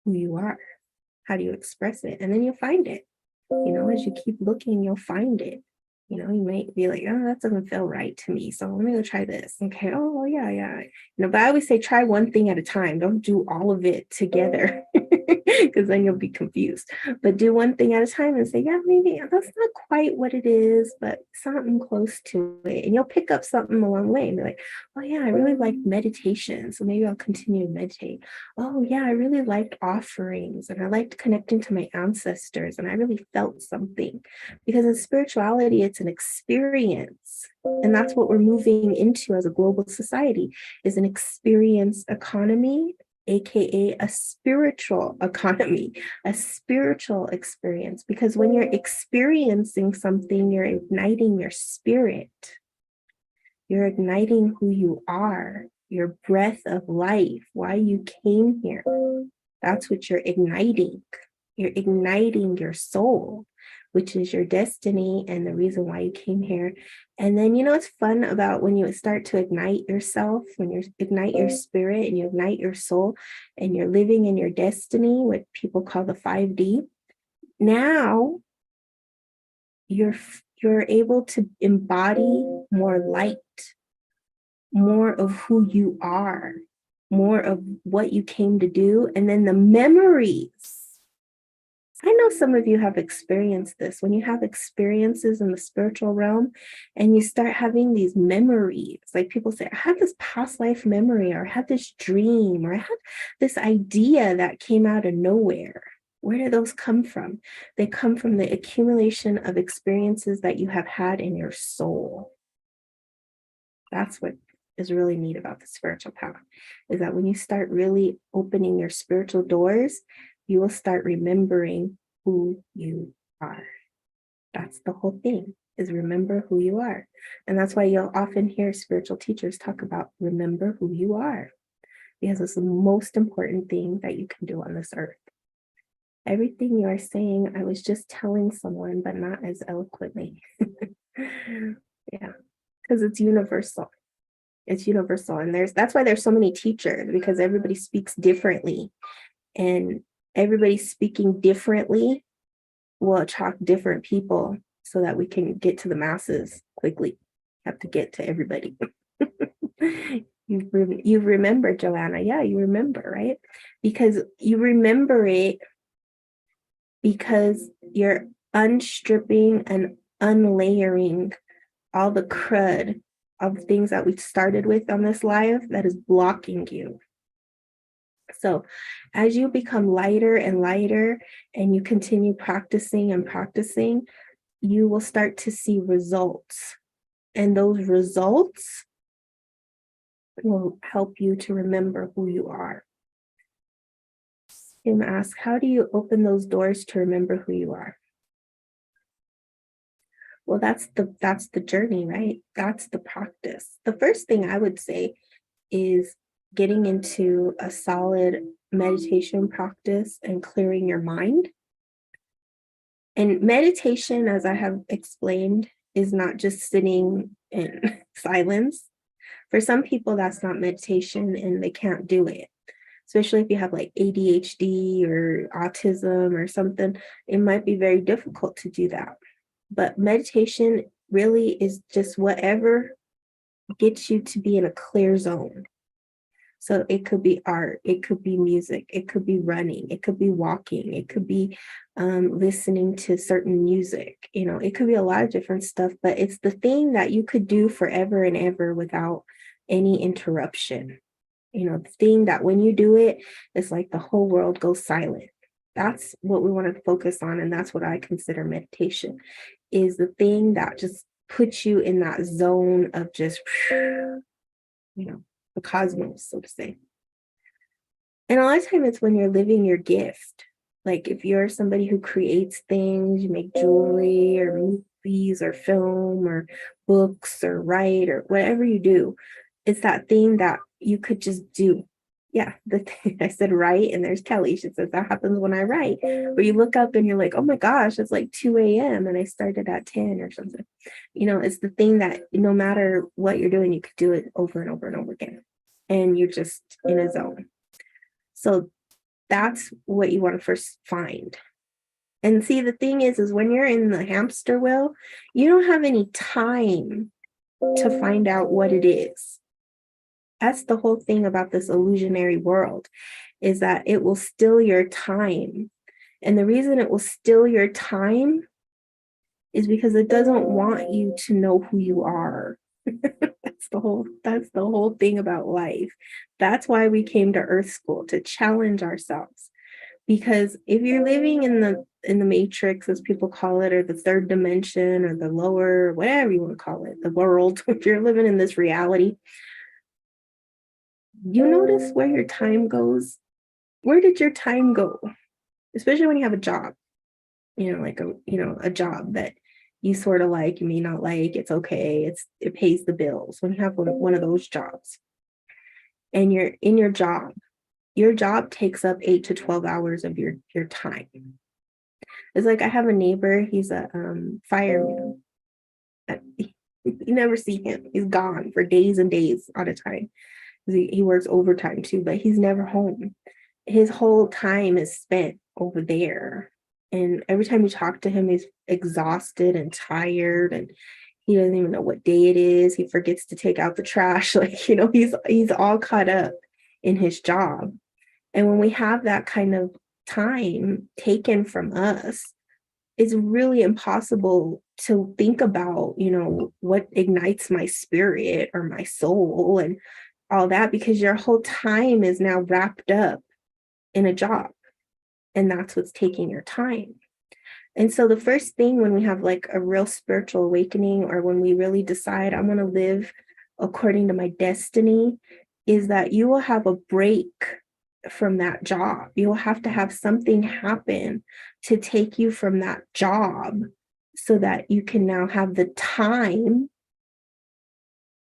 who you are. How do you express it? And then you'll find it. As you keep looking, you'll find it. You might be like, oh, that doesn't feel right to me. So let me go try this. Okay. Oh, yeah. But I always say try one thing at a time. Don't do all of it together because then you'll be confused. But do one thing at a time and say, yeah, maybe that's not quite what it is, but something close to it. And you'll pick up something along the way and be like, oh, yeah, I really like meditation. So maybe I'll continue to meditate. Oh, yeah, I really liked offerings and I liked connecting to my ancestors and I really felt something. Because in spirituality, it's an experience. And that's what we're moving into as a global society, is an experience economy, aka a spiritual economy, a spiritual experience. Because when you're experiencing something, you're igniting your spirit. You're igniting who you are, your breath of life, why you came here. That's what you're igniting. You're igniting your soul, which is your destiny and the reason why you came here. And then, it's fun about when you start to ignite yourself, when you ignite your spirit and you ignite your soul and you're living in your destiny, what people call the 5D. Now you're able to embody more light, more of who you are, more of what you came to do. And then the memories. I know some of you have experienced this. When you have experiences in the spiritual realm and you start having these memories, like people say, I had this past life memory, or I had this dream, or I had this idea that came out of nowhere. Where do those come from? They come from the accumulation of experiences that you have had in your soul. That's what is really neat about the spiritual path, is that when you start really opening your spiritual doors, you will start remembering who you are. That's the whole thing, is remember who you are. And that's why you'll often hear spiritual teachers talk about remember who you are, because it's the most important thing that you can do on this earth. Everything you are saying, I was just telling someone, but not as eloquently. Yeah, because it's universal. It's universal. And that's why there's so many teachers, because everybody speaks differently. And everybody speaking differently will attract different people so that we can get to the masses quickly. Have to get to everybody. You remember, Joanna. Yeah, you remember, right? Because you remember it because you're unstripping and unlayering all the crud of things that we started with on this life that is blocking you. So as you become lighter and lighter and you continue practicing and practicing, you will start to see results. And those results will help you to remember who you are. Tim asks, how do you open those doors to remember who you are? Well, that's the journey, right? That's the practice. The first thing I would say is getting into a solid meditation practice and clearing your mind. And meditation, as I have explained, is not just sitting in silence. For some people, that's not meditation and they can't do it. Especially if you have like ADHD or autism or something, it might be very difficult to do that. But meditation really is just whatever gets you to be in a clear zone. So it could be art, it could be music, it could be running, it could be walking, it could be listening to certain music. It could be a lot of different stuff, but it's the thing that you could do forever and ever without any interruption. The thing that when you do it, it's like the whole world goes silent. That's what we want to focus on. And that's what I consider meditation, is the thing that just puts you in that zone of just, the cosmos, so to say. And a lot of time it's when you're living your gift. Like if you're somebody who creates things, you make jewelry or movies or film or books or write or whatever you do, it's that thing that you could just do. Yeah, the thing I said write, and there's Kelly. She says that happens when I write. Where you look up and you're like, oh my gosh, it's like 2 a.m. and I started at 10 or something. It's the thing that no matter what you're doing, you could do it over and over and over again. And you're just in a zone. So that's what you want to first find. And see, the thing is when you're in the hamster wheel, you don't have any time to find out what it is. That's the whole thing about this illusionary world, is that it will steal your time. And the reason it will steal your time is because it doesn't want you to know who you are. That's the whole thing about life. That's why we came to Earth School, to challenge ourselves. Because if you're living in the matrix, as people call it, or the third dimension, or the lower, whatever you want to call it, the world, if you're living in this reality, you notice where your time goes. Where did your time go? Especially when you have a job, like a job that you sort of like, you may not like, it's okay. It pays the bills. When you have one of those jobs and you're in your job takes up 8 to 12 hours of your time. It's like I have a neighbor, he's a fireman. You never see him. He's gone for days and days at a time. He works overtime too, but he's never home. His whole time is spent over there. And every time you talk to him, he's exhausted and tired, and he doesn't even know what day it is. He forgets to take out the trash. Like, he's all caught up in his job. And when we have that kind of time taken from us, it's really impossible to think about, what ignites my spirit or my soul and all that, because your whole time is now wrapped up in a job. And that's what's taking your time. And so the first thing when we have like a real spiritual awakening, or when we really decide I'm going to live according to my destiny, is that you will have a break from that job. You'll have to have something happen to take you from that job so that you can now have the time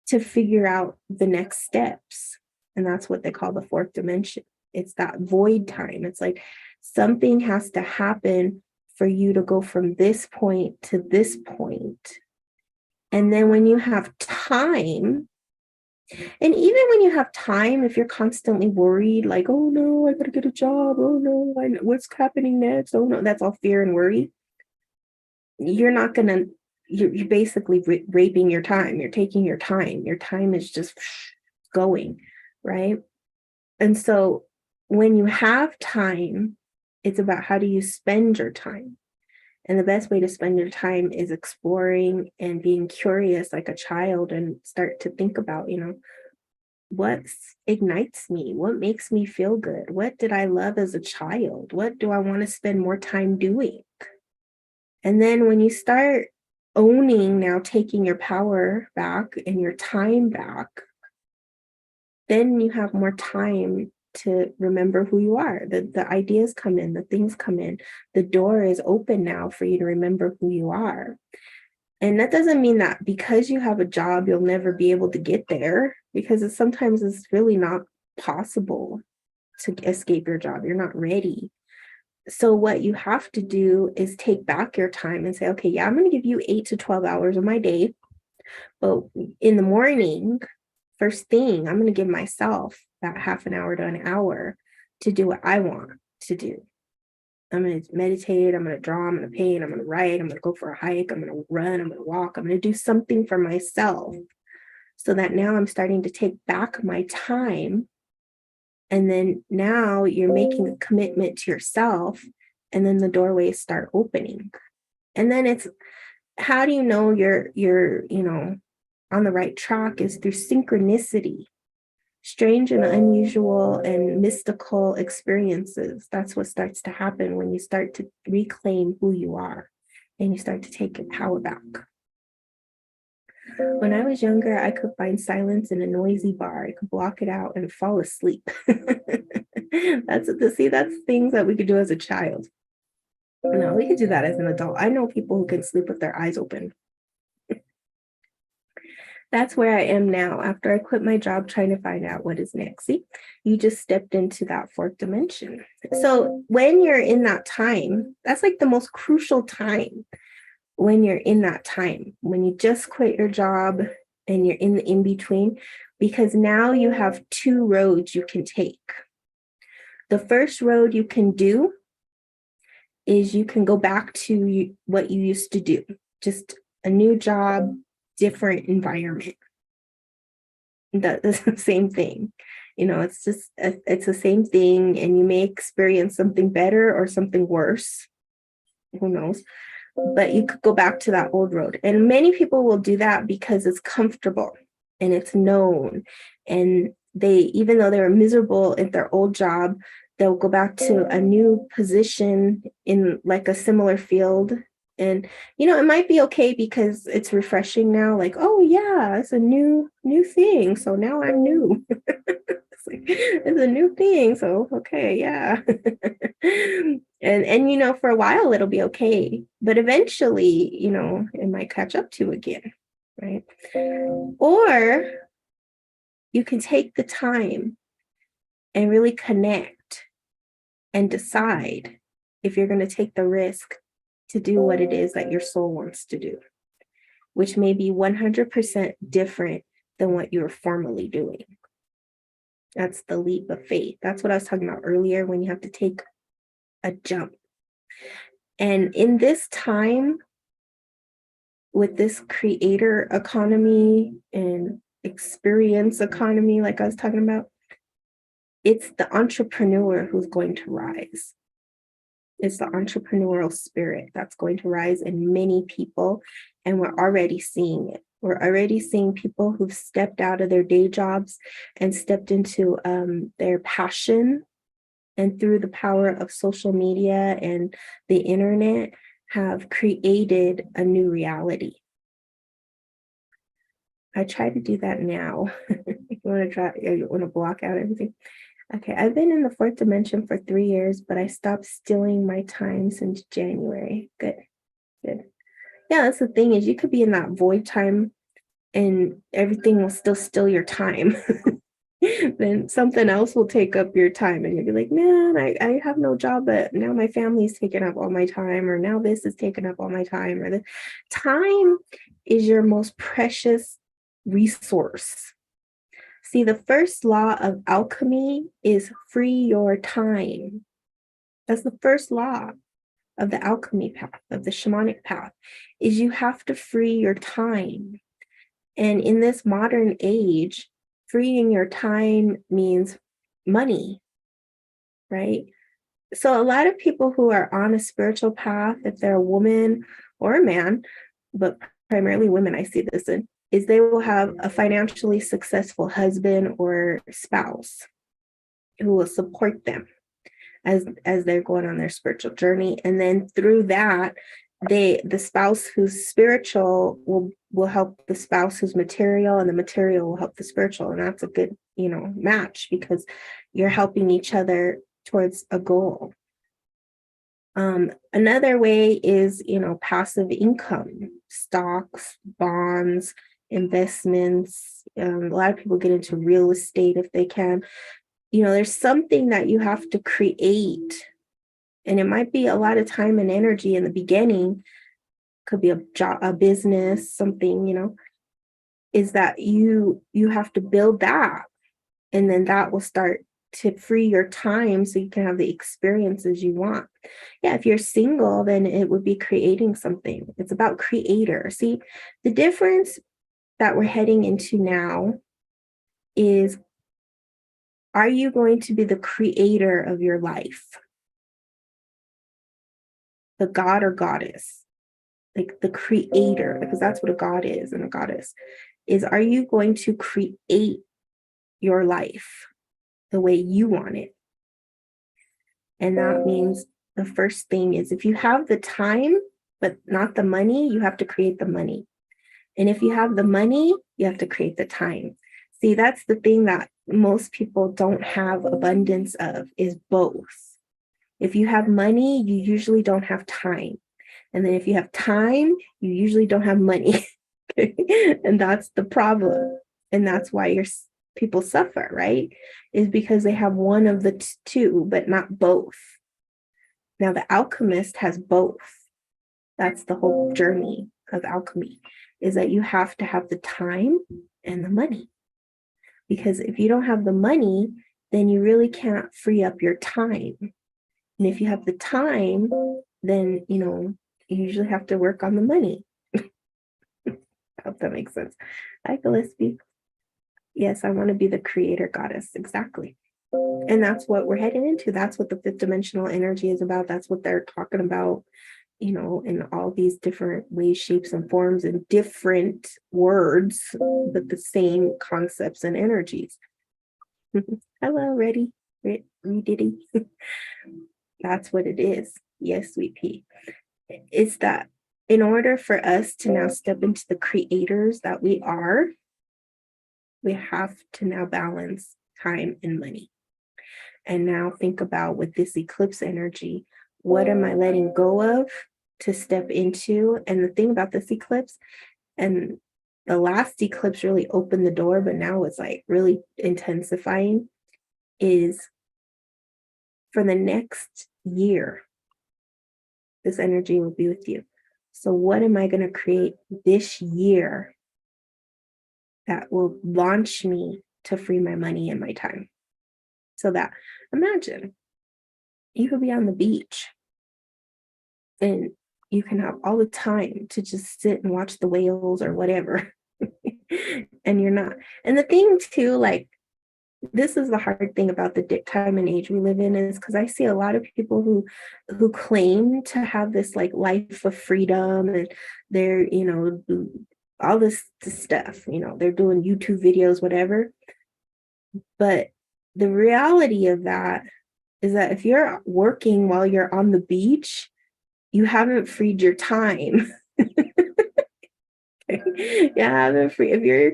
to figure out the next steps. And that's what they call the fourth dimension. It's that void time. It's like something has to happen for you to go from this point to this point. And then when you have time, and even when you have time, if you're constantly worried, like, oh no, I gotta get a job. Oh no, what's happening next? Oh no, that's all fear and worry. You're basically raping your time. You're taking your time. Your time is just going, right? And so when you have time, it's about how do you spend your time. And the best way to spend your time is exploring and being curious like a child, and start to think about, what ignites me? What makes me feel good? What did I love as a child? What do I want to spend more time doing? And then when you start owning, now taking your power back and your time back, then you have more time to remember who you are. The ideas come in, the things come in. The door is open now for you to remember who you are. And that doesn't mean that because you have a job, you'll never be able to get there, because sometimes it's really not possible to escape your job. You're not ready. So what you have to do is take back your time and say, okay, yeah, I'm going to give you 8 to 12 hours of my day. But in the morning, first thing, I'm going to give myself that half an hour to an hour to do what I want to do. I'm going to meditate, I'm going to draw, I'm going to paint, I'm going to write, I'm going to go for a hike, I'm going to run, I'm going to walk, I'm going to do something for myself, so that now I'm starting to take back my time. And then now you're making a commitment to yourself, and then the doorways start opening. And then it's, how do you know you're on the right track, is through synchronicity. strange and unusual and mystical experiences. That's what starts to happen when you start to reclaim who you are and you start to take your power back. When I was younger, I could find silence in a noisy bar. I could block it out and fall asleep. That's things that we could do as a child. No, we could do that as an adult. I know people who can sleep with their eyes open. That's where I am now after I quit my job trying to find out what is next. See, you just stepped into that fourth dimension. So when you're in that time, that's like the most crucial time when you're in that time, when you just quit your job and you're in the in-between, because now you have two roads you can take. The first road you can do is you can go back to what you used to do, just a new job, different environment. That's the same thing. It's the same thing, and you may experience something better or something worse. Who knows? But you could go back to that old road. And many people will do that because it's comfortable and it's known. And even though they were miserable at their old job, they'll go back to a new position in like a similar field. And, it might be okay because it's refreshing now. Like, oh yeah, it's a new thing. So now I'm new. It's a new thing. So, okay, yeah. and for a while it'll be okay. But eventually, it might catch up to again, right? Or you can take the time and really connect and decide if you're going to take the risk to do what it is that your soul wants to do, which may be 100% different than what you were formerly doing. That's the leap of faith. That's what I was talking about earlier, when you have to take a jump. And in this time, with this creator economy and experience economy, like I was talking about, it's the entrepreneur who's going to rise. It's the entrepreneurial spirit that's going to rise in many people. And we're already seeing it. We're already seeing people who've stepped out of their day jobs and stepped into their passion. And through the power of social media and the internet, have created a new reality. I try to do that now. You want to block out everything? Okay, I've been in the fourth dimension for 3 years, but I stopped stealing my time since January. Good. Yeah, that's the thing, is you could be in that void time and everything will still steal your time. Then something else will take up your time and you'll be like, man, I have no job, but now my family's taking up all my time, or now this is taking up all my time, or the time is your most precious resource. See, the first law of alchemy is free your time. That's the first law of the alchemy path, of the shamanic path, is you have to free your time. And in this modern age, freeing your time means money, right? So a lot of people who are on a spiritual path, if they're a woman or a man, but primarily women I see this in, is they will have a financially successful husband or spouse who will support them as they're going on their spiritual journey. And then through that, the spouse who's spiritual will help the spouse who's material, and the material will help the spiritual. And that's a good, match, because you're helping each other towards a goal. Another way is, passive income, stocks, bonds, investments. A lot of people get into real estate if they can. There's something that you have to create, and it might be a lot of time and energy in the beginning. Could be a job, a business, something, is that you have to build that, and then that will start to free your time so you can have the experiences you want. Yeah, if you're single, then it would be creating something. It's about creator. See, the difference that we're heading into now is, are you going to be the creator of your life? The god or goddess, like the creator, because that's what a god is and a goddess is. Are you going to create your life the way you want it. And that means the first thing is if you have the time, but not the money, you have to create the money. And if you have the money, you have to create the time. See, that's the thing that most people don't have abundance of, is both. If you have money, you usually don't have time. And then if you have time, you usually don't have money. And that's the problem. And that's why people suffer, right? Is because they have one of the two, but not both. Now, the alchemist has both. That's the whole journey of alchemy, is that you have to have the time and the money. Because if you don't have the money, then you really can't free up your time. And if you have the time, then, you usually have to work on the money. I hope that makes sense. Hi, Gillespie. Yes, I want to be the creator goddess. Exactly. And that's what we're heading into. That's what the fifth dimensional energy is about. That's what they're talking about, in all these different ways, shapes, and forms, and different words, but the same concepts and energies. Hello, ready? Diddy. That's what it is. Yes, sweet pea. It's that in order for us to now step into the creators that we are, we have to now balance time and money. And now think about, with this eclipse energy, what am I letting go of to step into? And the thing about this eclipse, and the last eclipse really opened the door, but now it's like really intensifying, is for the next year, this energy will be with you. So what am I going to create this year that will launch me to free my money and my time? So that, imagine, you could be on the beach and you can have all the time to just sit and watch the whales or whatever. And you're not. And the thing too, like, this is the hard thing about the time and age we live in, is because I see a lot of people who claim to have this like life of freedom, and they're, all this stuff, they're doing YouTube videos, whatever. But the reality of that is that if you're working while you're on the beach, you haven't freed your time. You haven't free. If you're,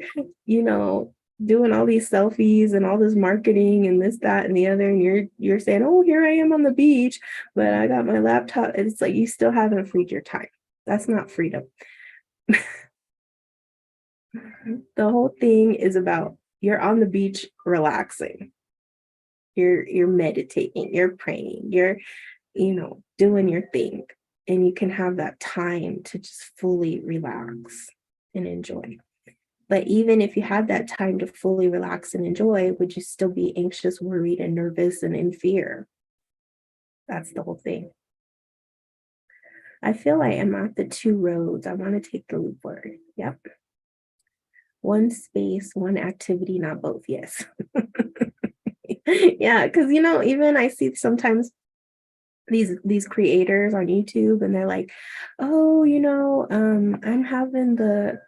doing all these selfies and all this marketing and this, that, and the other, and you're saying, oh, here I am on the beach, but I got my laptop. It's like you still haven't freed your time. That's not freedom. The whole thing is about, you're on the beach relaxing. You're meditating, you're praying, you're, doing your thing. And you can have that time to just fully relax and enjoy. But even if you had that time to fully relax and enjoy, would you still be anxious, worried, and nervous and in fear? That's the whole thing. I feel I am at the two roads. I want to take the loop word. Yep. One space, one activity, not both. Yes. Yeah, because, even I see sometimes these creators on YouTube, and they're like, oh, I'm having the,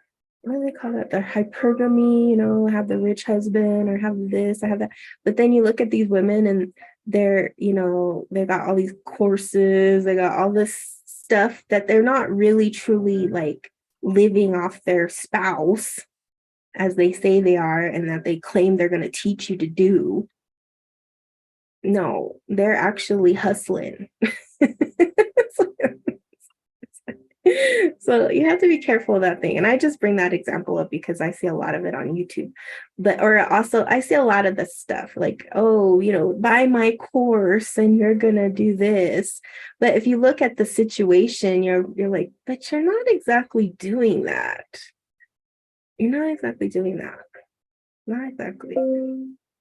what do they call it? The hypergamy, I have the rich husband, or have this, I have that. But then you look at these women and they're, they got all these courses, they got all this stuff that they're not really truly like living off their spouse as they say they are, and that they claim they're going to teach you to do. No, they're actually hustling. So you have to be careful of that thing. And I just bring that example up because I see a lot of it on YouTube. Or also I see a lot of the stuff like, oh, buy my course and you're gonna do this. But if you look at the situation, you're like, but you're not exactly doing that. You're not exactly doing that. Not exactly.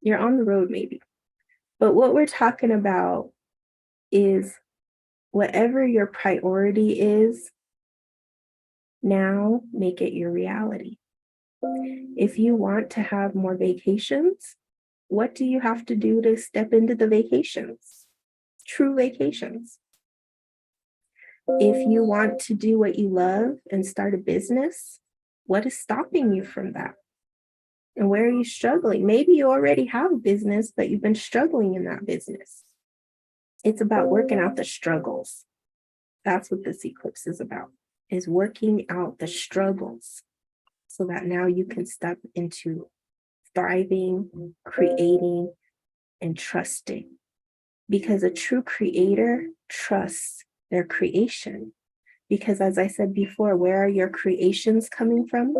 You're on the road maybe. But what we're talking about is whatever your priority is, now make it your reality. If you want to have more vacations, what do you have to do to step into the vacations? True vacations. If you want to do what you love and start a business, what is stopping you from that? And where are you struggling? Maybe you already have a business, but you've been struggling in that business. It's about working out the struggles. That's what this eclipse is about, is working out the struggles so that now you can step into thriving, creating, and trusting. Because a true creator trusts their creation. Because as I said before, where are your creations coming from?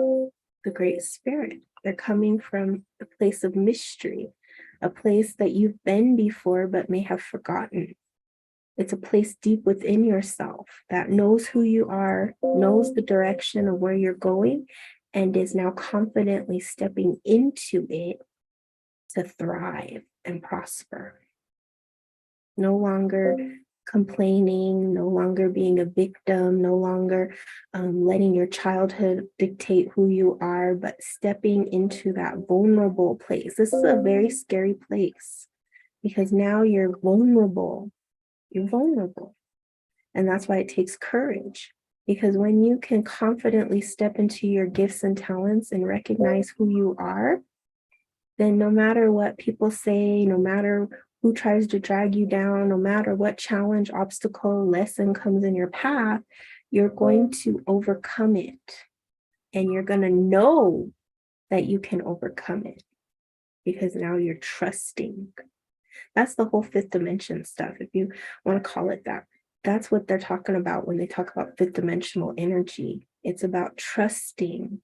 The Great Spirit. They're coming from a place of mystery, a place that you've been before but may have forgotten. It's a place deep within yourself that knows who you are, knows the direction of where you're going, and is now confidently stepping into it to thrive and prosper. No longer complaining, no longer being a victim, no longer letting your childhood dictate who you are, but stepping into that vulnerable place. This is a very scary place because now you're vulnerable. You're vulnerable. And that's why it takes courage. Because when you can confidently step into your gifts and talents and recognize who you are, then no matter what people say, no matter who tries to drag you down, no matter what challenge, obstacle, lesson comes in your path, you're going to overcome it. And you're going to know that you can overcome it because now you're trusting. That's the whole fifth dimension stuff, if you want to call it that. That's what they're talking about when they talk about fifth dimensional energy. It's about trusting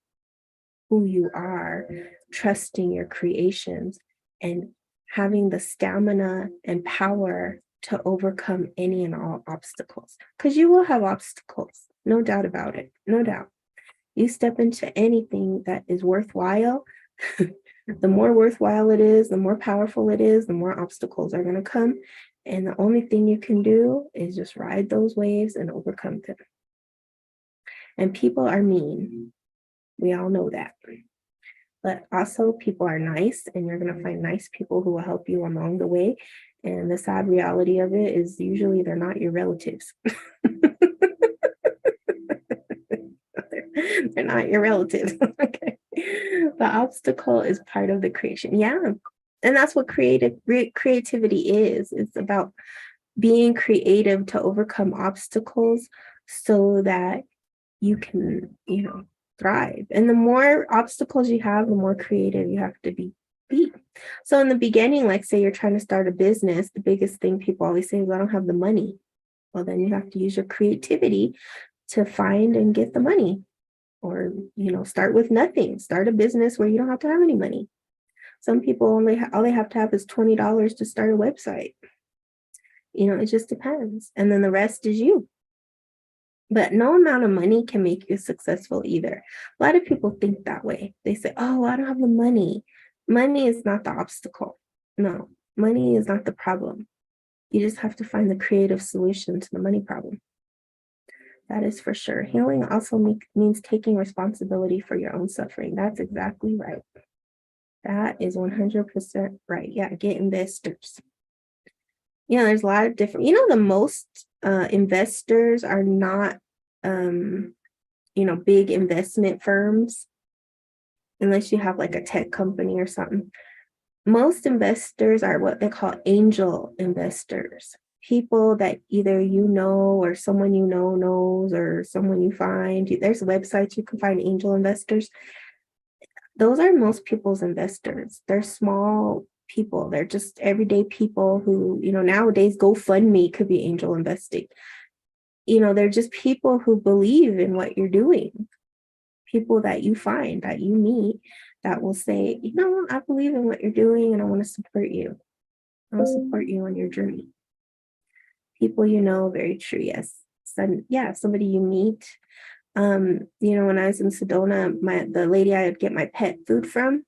who you are, trusting your creations, and having the stamina and power to overcome any and all obstacles. Because you will have obstacles, no doubt about it, no doubt. You step into anything that is worthwhile, the more worthwhile it is, the more powerful it is, the more obstacles are going to come. And the only thing you can do is just ride those waves and overcome them. And people are mean. We all know that. But also people are nice, and you're going to find nice people who will help you along the way. And the sad reality of it is usually they're not your relatives. They're not your relatives. Okay. The obstacle is part of the creation. Yeah. And that's what creativity is. It's about being creative to overcome obstacles so that you can, thrive. And the more obstacles you have, the more creative you have to be. So in the beginning, like say you're trying to start a business, the biggest thing people always say is, I don't have the money. Well, then you have to use your creativity to find and get the money. Or, start with nothing. Start a business where you don't have to have any money. Some people all they have to have is $20 to start a website. It just depends. And then the rest is you. But no amount of money can make you successful either. A lot of people think that way. They say, oh, I don't have the money. Money is not the obstacle. No, money is not the problem. You just have to find the creative solution to the money problem. That is for sure. Healing also means taking responsibility for your own suffering. That's exactly right. That is 100% right. Yeah, get investors. There's a lot of different, the most investors are not, big investment firms, unless you have like a tech company or something. Most investors are what they call angel investors. People that either or someone knows, or someone you find. There's websites you can find angel investors. Those are most people's investors. They're small people. They're just everyday people who, nowadays GoFundMe could be angel investing. They're just people who believe in what you're doing. People that you find, that you meet, that will say, I believe in what you're doing and I want to support you. I want to support you on your journey. People very true, yes. Somebody you meet. When I was in Sedona, the lady I would get my pet food from,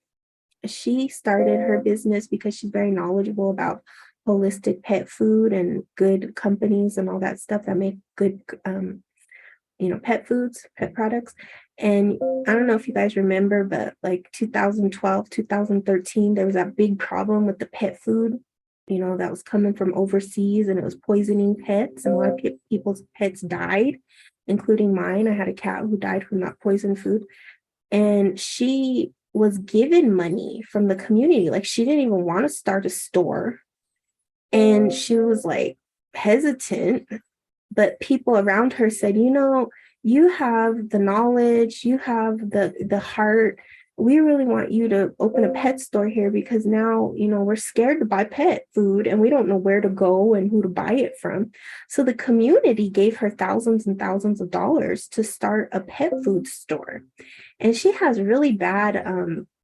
she started her business because she's very knowledgeable about holistic pet food and good companies and all that stuff that make good, pet foods, pet products. And I don't know if you guys remember, but like 2012, 2013, there was that big problem with the pet food, that was coming from overseas, and it was poisoning pets, and a lot of people's pets died, including mine. I had a cat who died from that poison food. And she was given money from the community. Like, she didn't even want to start a store. And she was like hesitant, but people around her said, you have the knowledge, you have the heart. We really want you to open a pet store here, because now, we're scared to buy pet food and we don't know where to go and who to buy it from. So the community gave her thousands and thousands of dollars to start a pet food store. And she has really bad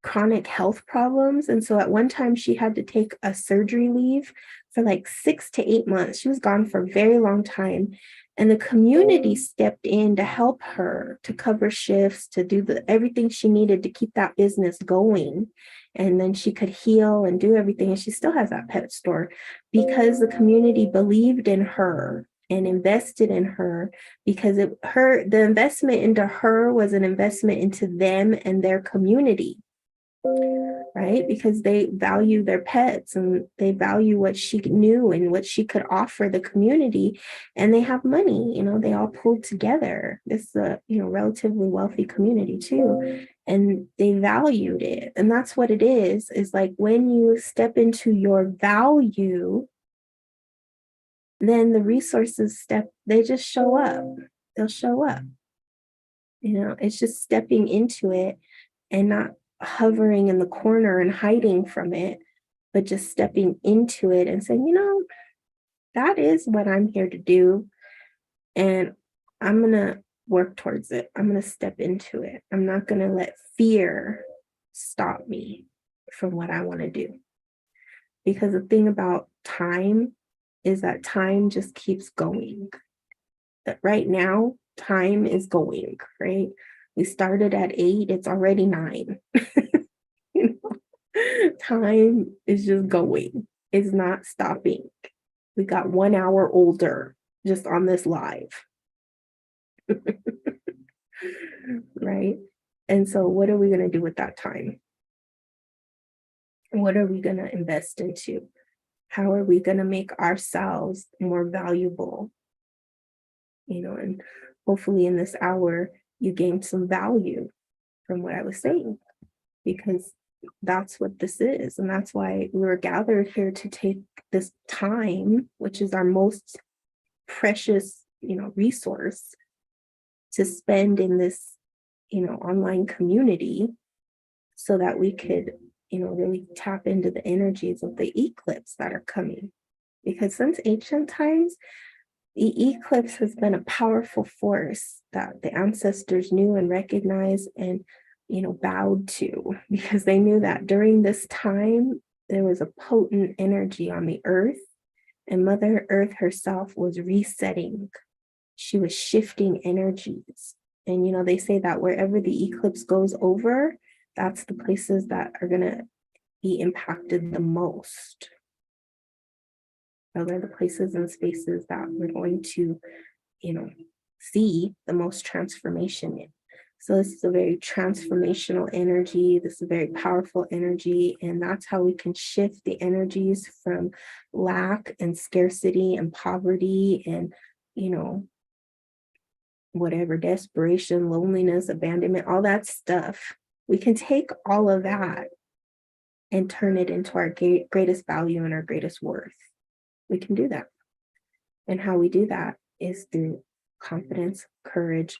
chronic health problems. And so at one time she had to take a surgery leave for like 6 to 8 months. She was gone for a very long time. And the community stepped in to help her, to cover shifts, to do everything she needed to keep that business going. And then she could heal and do everything. And she still has that pet store because the community believed in her and invested in her, because the investment into her was an investment into them and their community. Right? Because they value their pets and they value what she knew and what she could offer the community. And they have money, they all pulled together. This is a, relatively wealthy community too. And they valued it. And that's what it is like when you step into your value, then the resources they just show up. They'll show up. It's just stepping into it and not hovering in the corner and hiding from it, but just stepping into it and saying, that is what I'm here to do. And I'm going to work towards it. I'm going to step into it. I'm not going to let fear stop me from what I want to do. Because the thing about time is that time just keeps going. That right now, time is going, right? We started at 8, it's already 9. Time is just going. It's not stopping. We got 1 hour older just on this live. Right? And so what are we going to do with that time? What are we going to invest into? How are we going to make ourselves more valuable? And hopefully in this hour, you gained some value from what I was saying, because that's what this is. And that's why we were gathered here, to take this time, which is our most precious, resource, to spend in this, online community, so that we could, really tap into the energies of the eclipse that are coming. Because since ancient times, the eclipse has been a powerful force that the ancestors knew and recognized and, bowed to, because they knew that during this time, there was a potent energy on the earth, and Mother Earth herself was resetting. She was shifting energies. And, they say that wherever the eclipse goes over, that's the places that are going to be impacted the most. Those are the places and spaces that we're going to, see the most transformation in. So this is a very transformational energy. This is a very powerful energy. And that's how we can shift the energies from lack and scarcity and poverty and, whatever, desperation, loneliness, abandonment, all that stuff. We can take all of that and turn it into our greatest value and our greatest worth. We can do that. And how we do that is through confidence, courage,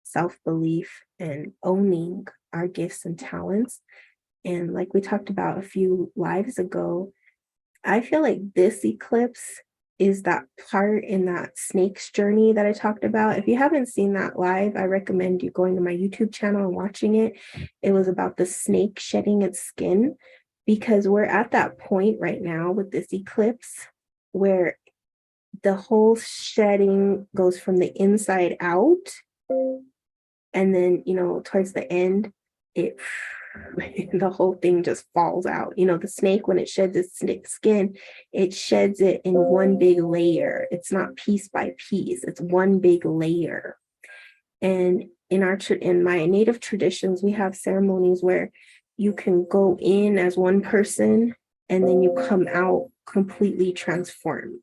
self-belief, and owning our gifts and talents. And like we talked about a few lives ago, I feel like this eclipse is that part in that snake's journey that I talked about. If you haven't seen that live, I recommend you going to my YouTube channel and watching it. It was about the snake shedding its skin, because we're at that point right now with this eclipse where the whole shedding goes from the inside out. And then, towards the end, the whole thing just falls out. The snake, when it sheds its skin, it sheds it in one big layer. It's not piece by piece. It's one big layer. And in my native traditions, we have ceremonies where you can go in as one person and then you come out completely transformed.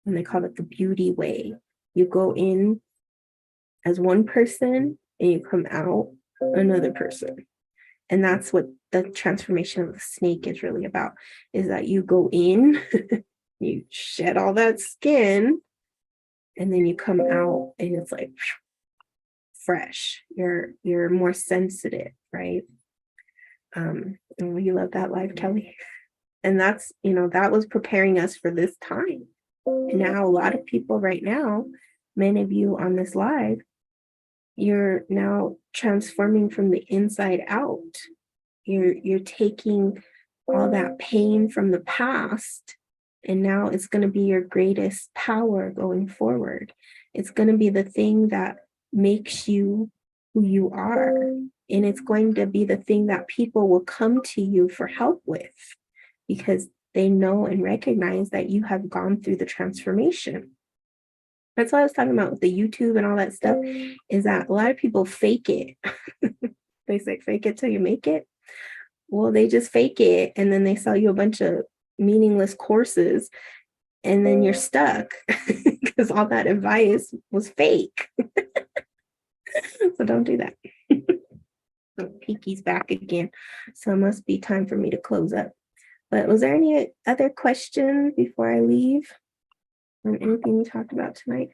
And they call it the beauty way. You go in as one person and you come out another person. And that's what the transformation of the snake is really about, is that you go in, you shed all that skin, and then you come out and it's like fresh. You're more sensitive, right? And you love that life, Kelly. And that's, that was preparing us for this time. And now a lot of people right now, many of you on this live, you're now transforming from the inside out. You're taking all that pain from the past, and now it's going to be your greatest power going forward. It's going to be the thing that makes you who you are, and it's going to be the thing that people will come to you for help with, because they know and recognize that you have gone through the transformation. That's what I was talking about with the YouTube and all that stuff, is that a lot of people fake it. They say, fake it till you make it. Well, they just fake it, and then they sell you a bunch of meaningless courses, and then you're stuck because all that advice was fake. So don't do that. Kiki's back again. So it must be time for me to close up. But was there any other questions before I leave on anything we talked about tonight?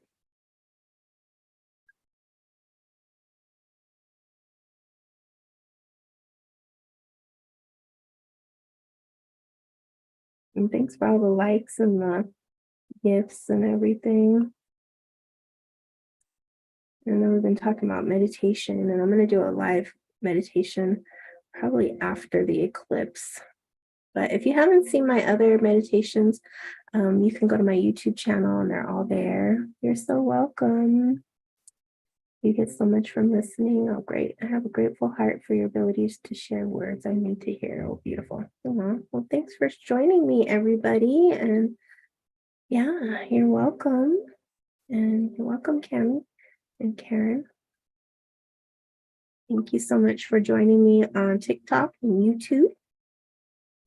And thanks for all the likes and the gifts and everything. And then we've been talking about meditation, and I'm going to do a live meditation probably after the eclipse. But if you haven't seen my other meditations, you can go to my YouTube channel and they're all there. You're so welcome. You get so much from listening. Oh, great. I have a grateful heart for your abilities to share words I need to hear. Oh, beautiful. Well, thanks for joining me, everybody. And yeah, you're welcome. And you're welcome, Cami and Karen. Thank you so much for joining me on TikTok and YouTube.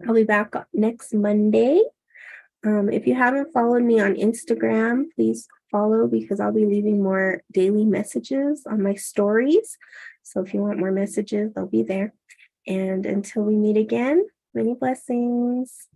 I'll be back next Monday. If you haven't followed me on Instagram, please follow, because I'll be leaving more daily messages on my stories. So if you want more messages, they'll be there. And until we meet again, many blessings.